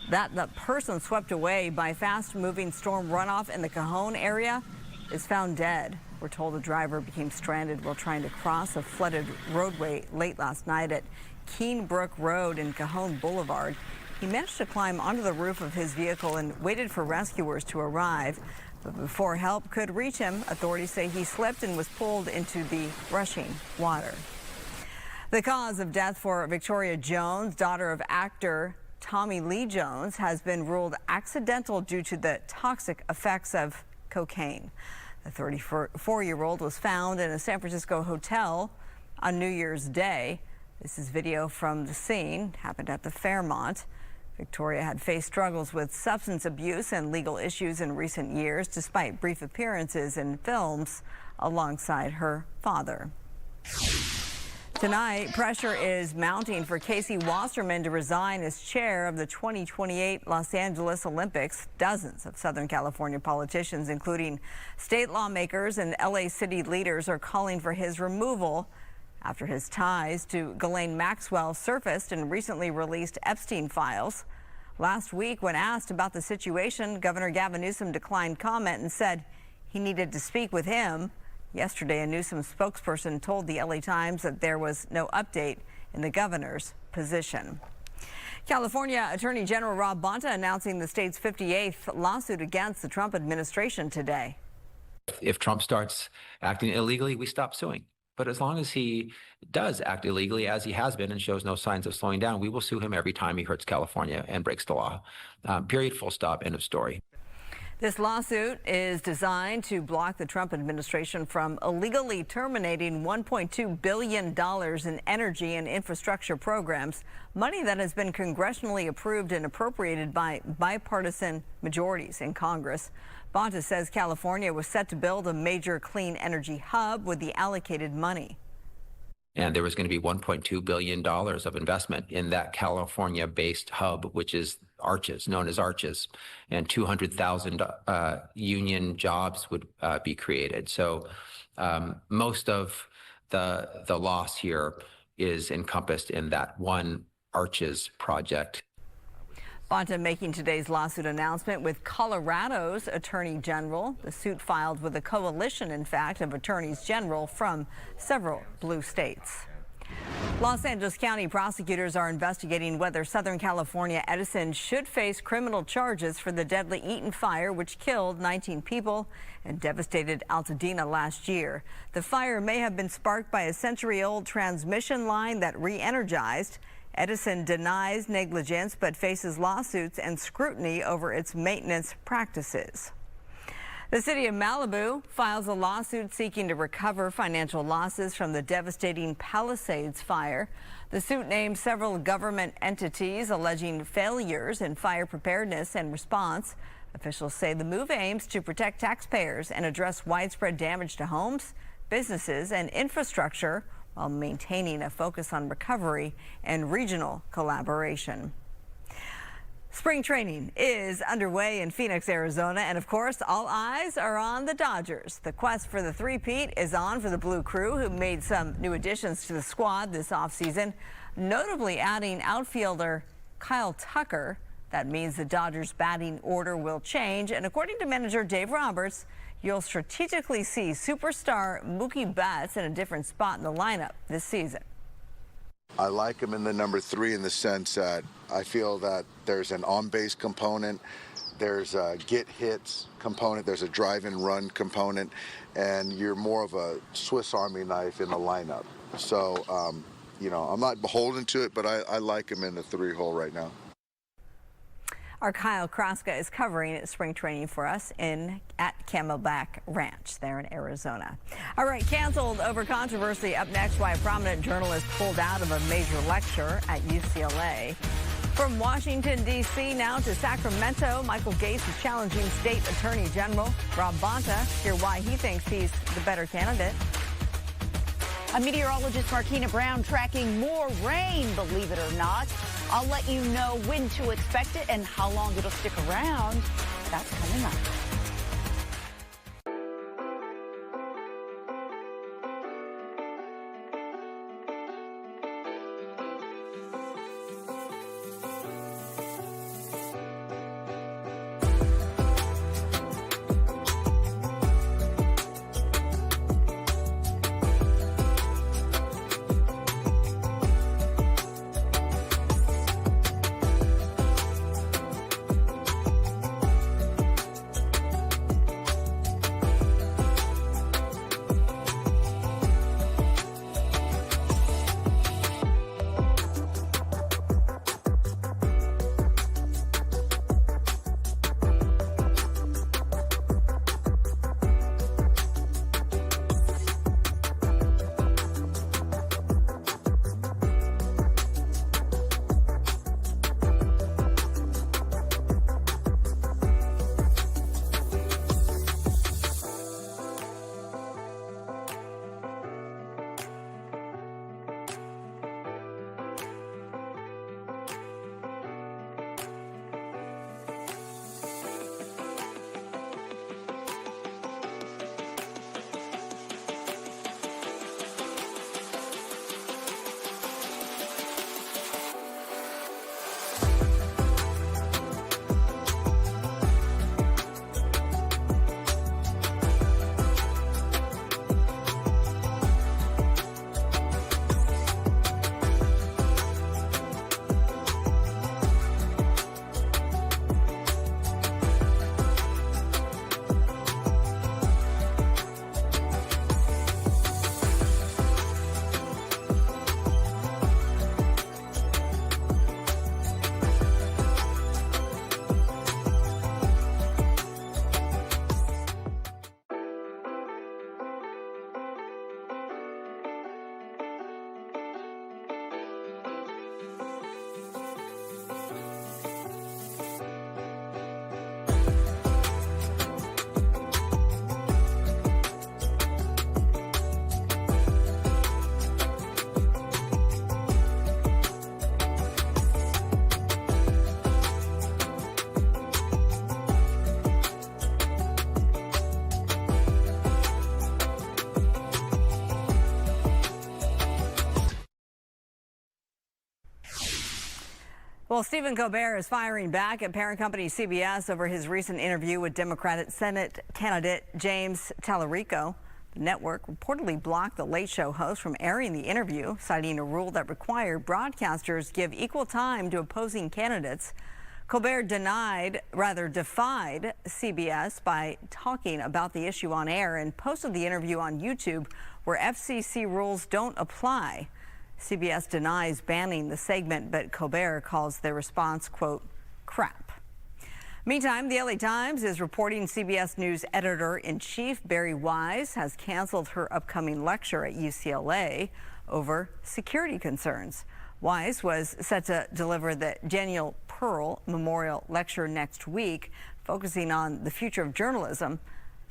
that the person swept away by fast-moving storm runoff in the Cajon area is found dead. We're told the driver became stranded while trying to cross a flooded roadway late last night at Keene Brook Road and Cajon Boulevard. He managed to climb onto the roof of his vehicle and waited for rescuers to arrive. But before help could reach him, authorities say he slipped and was pulled into the rushing water. The cause of death for Victoria Jones, daughter of actor Tommy Lee Jones has been ruled accidental due to the toxic effects of cocaine. The 34-year-old was found in a San Francisco hotel on New Year's Day. This is video from the scene. Happened at the Fairmont. Victoria had faced struggles with substance abuse and legal issues in recent years, despite brief appearances in films alongside her father. Tonight, pressure is mounting for Casey Wasserman to resign as chair of the 2028 Los Angeles Olympics. Dozens of Southern California politicians, including state lawmakers and LA city leaders, are calling for his removal after his ties to Ghislaine Maxwell surfaced in recently released Epstein files. Last week, when asked about the situation, Governor Gavin Newsom declined comment and said he needed to speak with him. Yesterday, a Newsom spokesperson told the LA Times that there was no update in the governor's position. California Attorney General Rob Bonta announcing the state's 58th lawsuit against the Trump administration today. If Trump starts acting illegally, we stop suing. But as long as he does act illegally, as he has been, and shows no signs of slowing down, we will sue him every time he hurts California and breaks the law. Period, full stop, end of story. This lawsuit is designed to block the Trump administration from illegally terminating $1.2 billion in energy and infrastructure programs, money that has been congressionally approved and appropriated by bipartisan majorities in Congress. Bonta says California was set to build a major clean energy hub with the allocated money. And there was going to be $1.2 billion of investment in that California-based hub, which is Arches, known as Arches, and 200,000 union jobs would be created. So most of the loss here is encompassed in that one Arches project. Bonta making today's lawsuit announcement with Colorado's Attorney General. The suit filed with a coalition, in fact, of attorneys general from several blue states. Los Angeles County prosecutors are investigating whether Southern California Edison should face criminal charges for the deadly Eaton fire, which killed 19 people and devastated Altadena last year. The fire may have been sparked by a century-old transmission line that re-energized. Edison denies negligence but faces lawsuits and scrutiny over its maintenance practices. The city of Malibu files a lawsuit seeking to recover financial losses from the devastating Palisades fire. The suit names several government entities alleging failures in fire preparedness and response. Officials say the move aims to protect taxpayers and address widespread damage to homes, businesses, and infrastructure, while maintaining a focus on recovery and regional collaboration. Spring training is underway in Phoenix, Arizona, and of course, all eyes are on the Dodgers. The quest for the three-peat is on for the Blue Crew, who made some new additions to the squad this offseason, notably adding outfielder Kyle Tucker. That means the Dodgers' batting order will change, and according to manager Dave Roberts, you'll strategically see superstar Mookie Betts in a different spot in the lineup this season. I like him in the number 3 in the sense that I feel that there's an on-base component, there's a get hits component, there's a drive and run component, and you're more of a Swiss Army knife in the lineup. So, you know, I'm not beholden to it, but I like him in the 3 hole right now. Our Kyle Kraska is covering spring training for us at Camelback Ranch there in Arizona. All right, canceled over controversy. Up next, why a prominent journalist pulled out of a major lecture at UCLA. From Washington, D.C. now to Sacramento, Michael Gates is challenging State Attorney General Rob Bonta. Hear why he thinks he's the better candidate. A meteorologist, Martina Brown, tracking more rain, believe it or not. I'll let you know when to expect it and how long it'll stick around. That's coming up. Well, Stephen Colbert is firing back at parent company CBS over his recent interview with Democratic Senate candidate James Tallarico. The network reportedly blocked the Late Show host from airing the interview, citing a rule that required broadcasters give equal time to opposing candidates. Colbert defied CBS by talking about the issue on air and posted the interview on YouTube, where FCC rules don't apply. CBS denies banning the segment, but Colbert calls their response, quote, crap. Meantime, the LA Times is reporting CBS News editor-in-chief Barry Wise has canceled her upcoming lecture at UCLA over security concerns. Wise was set to deliver the Daniel Pearl Memorial Lecture next week, focusing on the future of journalism.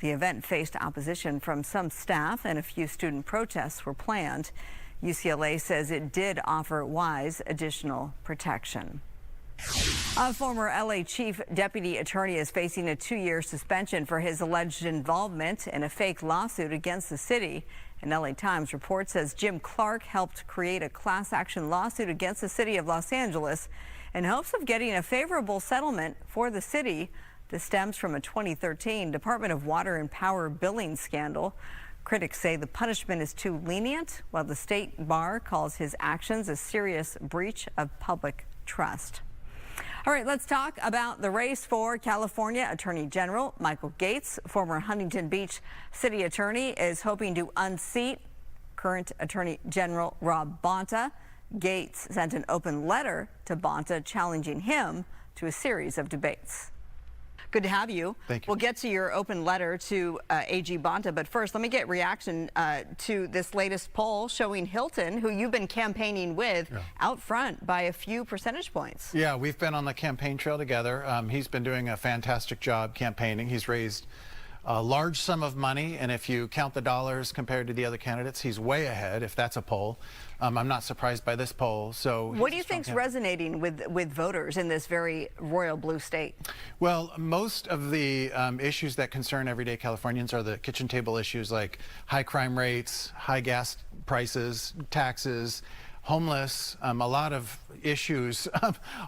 The event faced opposition from some staff, and a few student protests were planned. UCLA says it did offer Wise additional protection. A former LA chief deputy attorney is facing a 2-year suspension for his alleged involvement in a fake lawsuit against the city. An LA Times report says Jim Clark helped create a class action lawsuit against the city of Los Angeles in hopes of getting a favorable settlement for the city. This stems from a 2013 Department of Water and Power billing scandal. Critics say the punishment is too lenient, while the state bar calls his actions a serious breach of public trust. All right, let's talk about the race for California Attorney General Michael Gates. Former Huntington Beach city attorney is hoping to unseat current Attorney General Rob Bonta. Gates sent an open letter to Bonta challenging him to a series of debates. Good to have you. Thank you. We'll get to your open letter to AG Bonta, but first let me get reaction to this latest poll showing Hilton, who you've been campaigning with, out front by a few percentage points. Yeah, we've been on the campaign trail together. He's been doing a fantastic job campaigning. He's raised a large sum of money, and if you count the dollars compared to the other candidates, he's way ahead, if that's a poll. I'm not surprised by this poll. So what do you think's resonating with voters in this very royal blue state? Well, most of the issues that concern everyday Californians are the kitchen table issues, like high crime rates, high gas prices, taxes, homeless. A lot of issues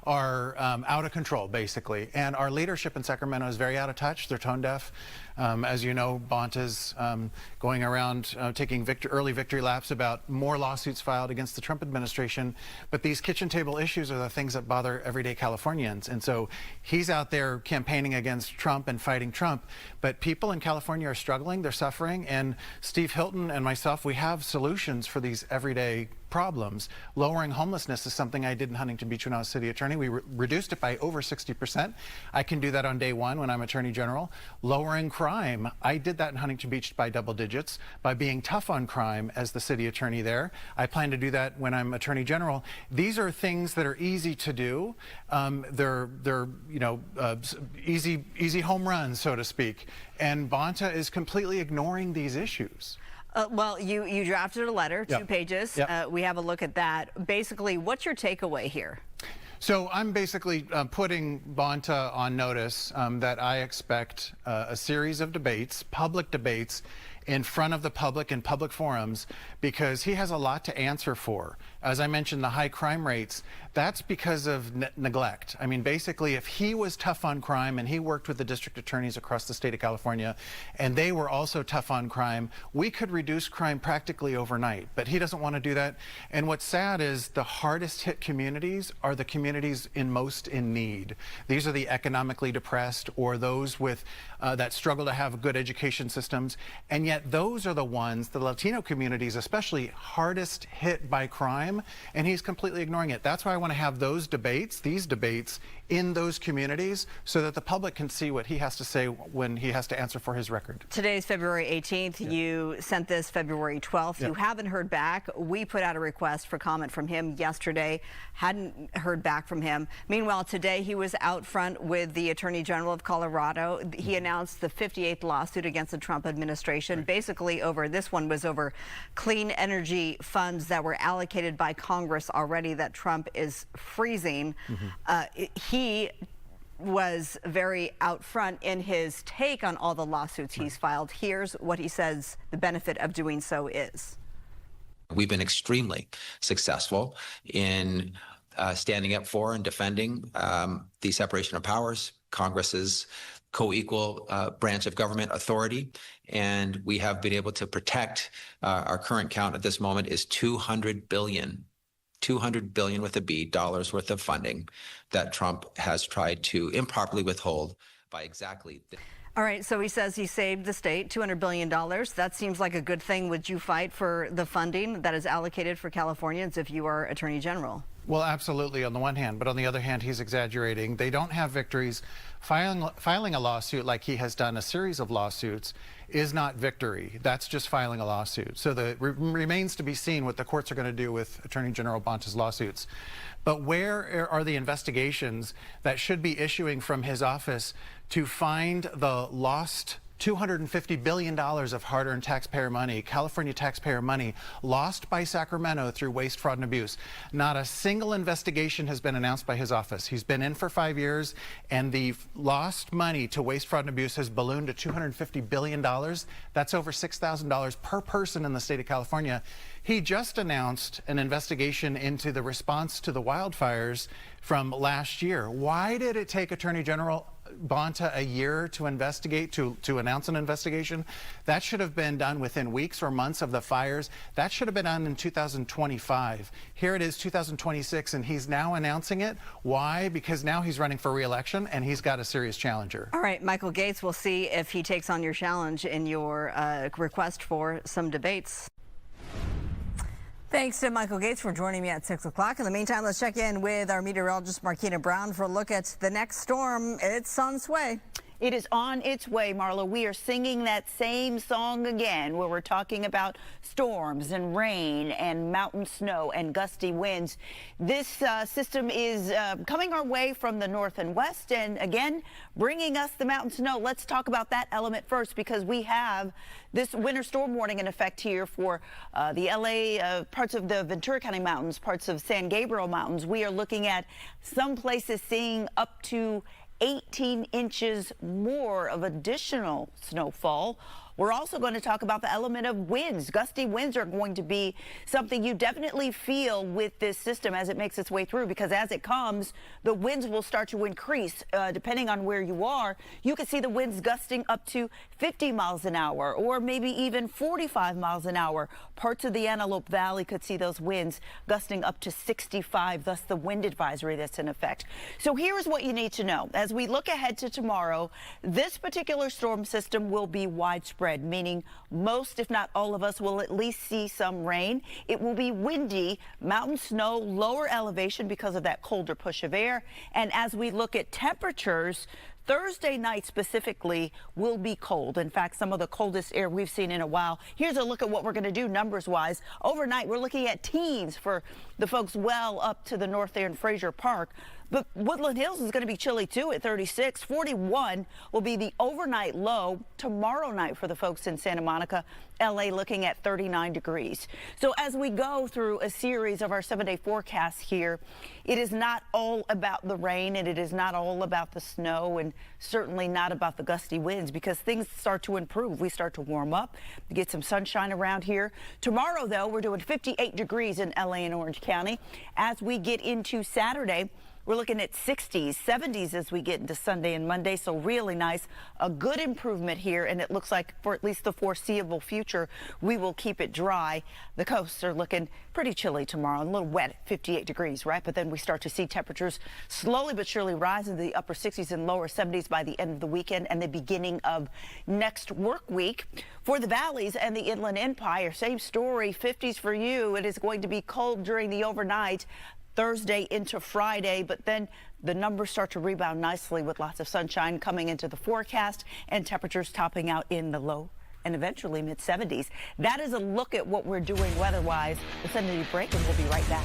are out of control, basically. And our leadership in Sacramento is very out of touch. They're tone deaf. As you know, Bonta's going around taking early victory laps about more lawsuits filed against the Trump administration. But these kitchen table issues are the things that bother everyday Californians. And so he's out there campaigning against Trump and fighting Trump. But people in California are struggling, they're suffering. And Steve Hilton and myself, we have solutions for these everyday problems. Lowering homelessness is something I did in Huntington Beach when I was city attorney. We reduced it by over 60%. I can do that on day one when I'm attorney general. Lowering crime, I did that in Huntington Beach by double digits by being tough on crime as the city attorney there. I plan to do that when I'm attorney general. These are things that are easy to do. They're easy home runs, so to speak. And Bonta is completely ignoring these issues. Well, you drafted a letter, 2 pages. We have a look at that. Basically, what's your takeaway here? So I'm basically putting Bonta on notice that I expect a series of debates, public debates, in front of the public in public forums, because he has a lot to answer for. As I mentioned, the high crime rates, that's because of neglect. I mean, basically, if he was tough on crime and he worked with the district attorneys across the state of California and they were also tough on crime, we could reduce crime practically overnight. But he doesn't want to do that. And what's sad is the hardest hit communities are the communities most in need. These are the economically depressed or those with that struggle to have good education systems. And yet those are the ones, the Latino communities especially, hardest hit by crime, and he's completely ignoring it. That's why I want to have those debates, these debates, in those communities so that the public can see what he has to say when he has to answer for his record. Today's February 18th. You sent this February 12th. You haven't heard back. We put out a request for comment from him yesterday. Hadn't heard back from him. Meanwhile, today he was out front with the Attorney General of Colorado. He announced the 58th lawsuit against the Trump administration. Basically over, this one was over clean energy funds that were allocated by Congress already that Trump is freezing. He was very out front in his take on all the lawsuits he's filed. Here's what he says the benefit of doing so is. We've been extremely successful in standing up for and defending the separation of powers, Congress's co-equal branch of government authority. And we have been able to protect our current count at this moment is $200 billion with a B, dollars worth of funding that Trump has tried to improperly withhold by exactly. All right, so he says he saved the state $200 billion. That seems like a good thing. Would you fight for the funding that is allocated for Californians if you are Attorney General? Well, absolutely, on the one hand, but on the other hand, he's exaggerating. They don't have victories. Filing a lawsuit like he has done a series of lawsuits is not victory. That's just filing a lawsuit. So it remains to be seen what the courts are going to do with Attorney General Bonta's lawsuits. But where are the investigations that should be issuing from his office to find the lost $250 billion of hard-earned taxpayer money, California taxpayer money, lost by Sacramento through waste, fraud, and abuse? Not a single investigation has been announced by his office. He's been in for 5 years, and the lost money to waste, fraud, and abuse has ballooned to $250 billion. That's over $6,000 per person in the state of California. He just announced an investigation into the response to the wildfires from last year. Why did it take Attorney General Bonta a year to investigate, to announce an investigation? That should have been done within weeks or months of the fires. That should have been done in 2025. Here it is, 2026, and he's now announcing it. Why? Because now he's running for re-election and he's got a serious challenger. All right, Michael Gates, we'll see if he takes on your challenge in your request for some debates. Thanks to Michael Gates for joining me at 6 o'clock. In the meantime, let's check in with our meteorologist, Marquina Brown, for a look at the next storm. It's on its way. It is on its way, Marla. We are singing that same song again, where we're talking about storms and rain and mountain snow and gusty winds. This system is coming our way from the north and west, and again, bringing us the mountain snow. Let's talk about that element first, because we have this winter storm warning in effect here for the LA, parts of the Ventura County Mountains, parts of San Gabriel Mountains. We are looking at some places seeing up to 18 inches more of additional snowfall. We're also going to talk about the element of winds. Gusty winds are going to be something you definitely feel with this system as it makes its way through, because as it comes, the winds will start to increase depending on where you are. You can see the winds gusting up to 50 miles an hour or maybe even 45 miles an hour. Parts of the Antelope Valley could see those winds gusting up to 65, thus the wind advisory that's in effect. So here's what you need to know. As we look ahead to tomorrow, this particular storm system will be widespread, meaning most, if not all of us, will at least see some rain. It will be windy, mountain snow, lower elevation because of that colder push of air. And as we look at temperatures, Thursday night specifically will be cold. In fact, some of the coldest air we've seen in a while. Here's a look at what we're going to do numbers wise. Overnight, we're looking at teens for the folks well up to the north there in Fraser Park. But Woodland Hills is going to be chilly too at 36. 41 will be the overnight low tomorrow night for the folks in Santa Monica. LA looking at 39 degrees. So as we go through a series of our 7-day forecasts here, it is not all about the rain and it is not all about the snow and certainly not about the gusty winds, because things start to improve. We start to warm up, get some sunshine around here. Tomorrow, though, we're doing 58 degrees in LA and Orange County. As we get into Saturday, we're looking at 60s, 70s as we get into Sunday and Monday, so really nice. A good improvement here, and it looks like for at least the foreseeable future, we will keep it dry. The coasts are looking pretty chilly tomorrow, a little wet at 58 degrees, right? But then we start to see temperatures slowly but surely rise into the upper 60s and lower 70s by the end of the weekend and the beginning of next work week. For the valleys and the Inland Empire, same story, 50s for you. It is going to be cold during the overnight, Thursday into Friday, but then the numbers start to rebound nicely with lots of sunshine coming into the forecast and temperatures topping out in the low and eventually mid 70s. That is a look at what we're doing weather-wise. We'll send a break and we'll be right back.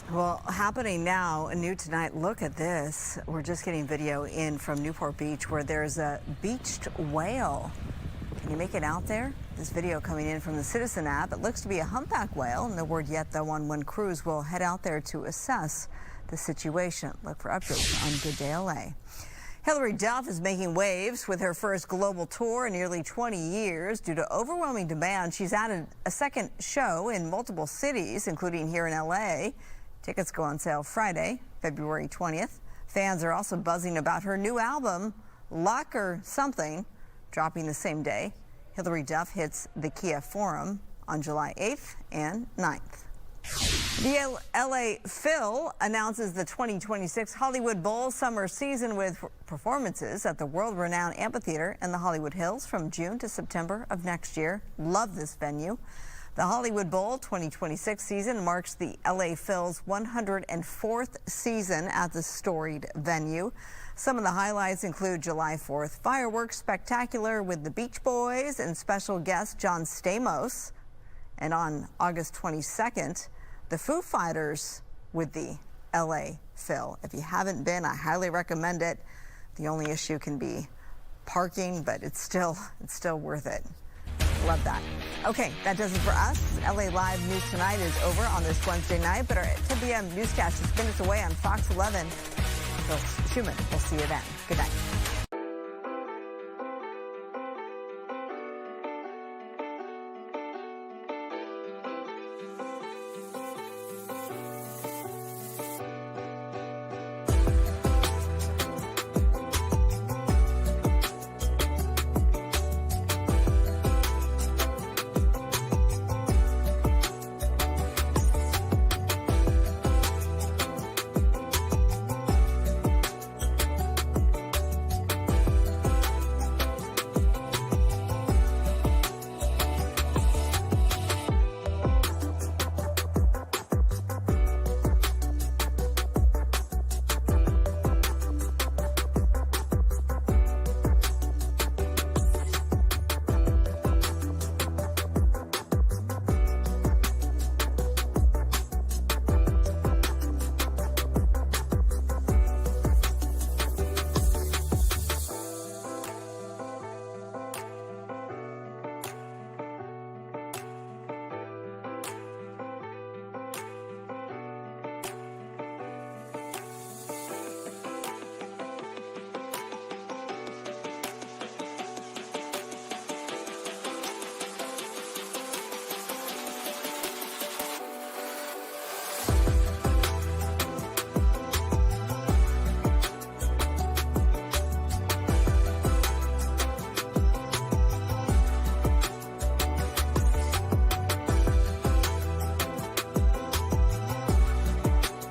Well, happening now, new tonight. Look at this. We're just getting video in from Newport Beach where there's a beached whale. Can you make it out there? This video coming in from the Citizen app. It looks to be a humpback whale. No word yet, though, on when crews will head out there to assess the situation. Look for updates on Good Day LA. Hilary Duff is making waves with her first global tour in nearly 20 years. Due to overwhelming demand, she's added a second show in multiple cities, including here in LA. Tickets go on sale Friday, February 20th. Fans are also buzzing about her new album, Luck or Something, dropping the same day. Hilary Duff hits the Kia Forum on July 8th and 9th. The LA Phil announces the 2026 Hollywood Bowl summer season with performances at the world-renowned amphitheater in the Hollywood Hills from June to September of next year. Love this venue. The Hollywood Bowl 2026 season marks the LA Phil's 104th season at the storied venue. Some of the highlights include July 4th fireworks spectacular with the Beach Boys and special guest John Stamos. And on August 22nd, the Foo Fighters with the LA Phil. If you haven't been, I highly recommend it. The only issue can be parking, but it's still worth it. Love that. Okay, that does it for us. LA Live News Tonight is over on this Wednesday night, but our 10 p.m. newscast is minutes away on Fox 11. Phil Schumann, we'll see you then. Good night.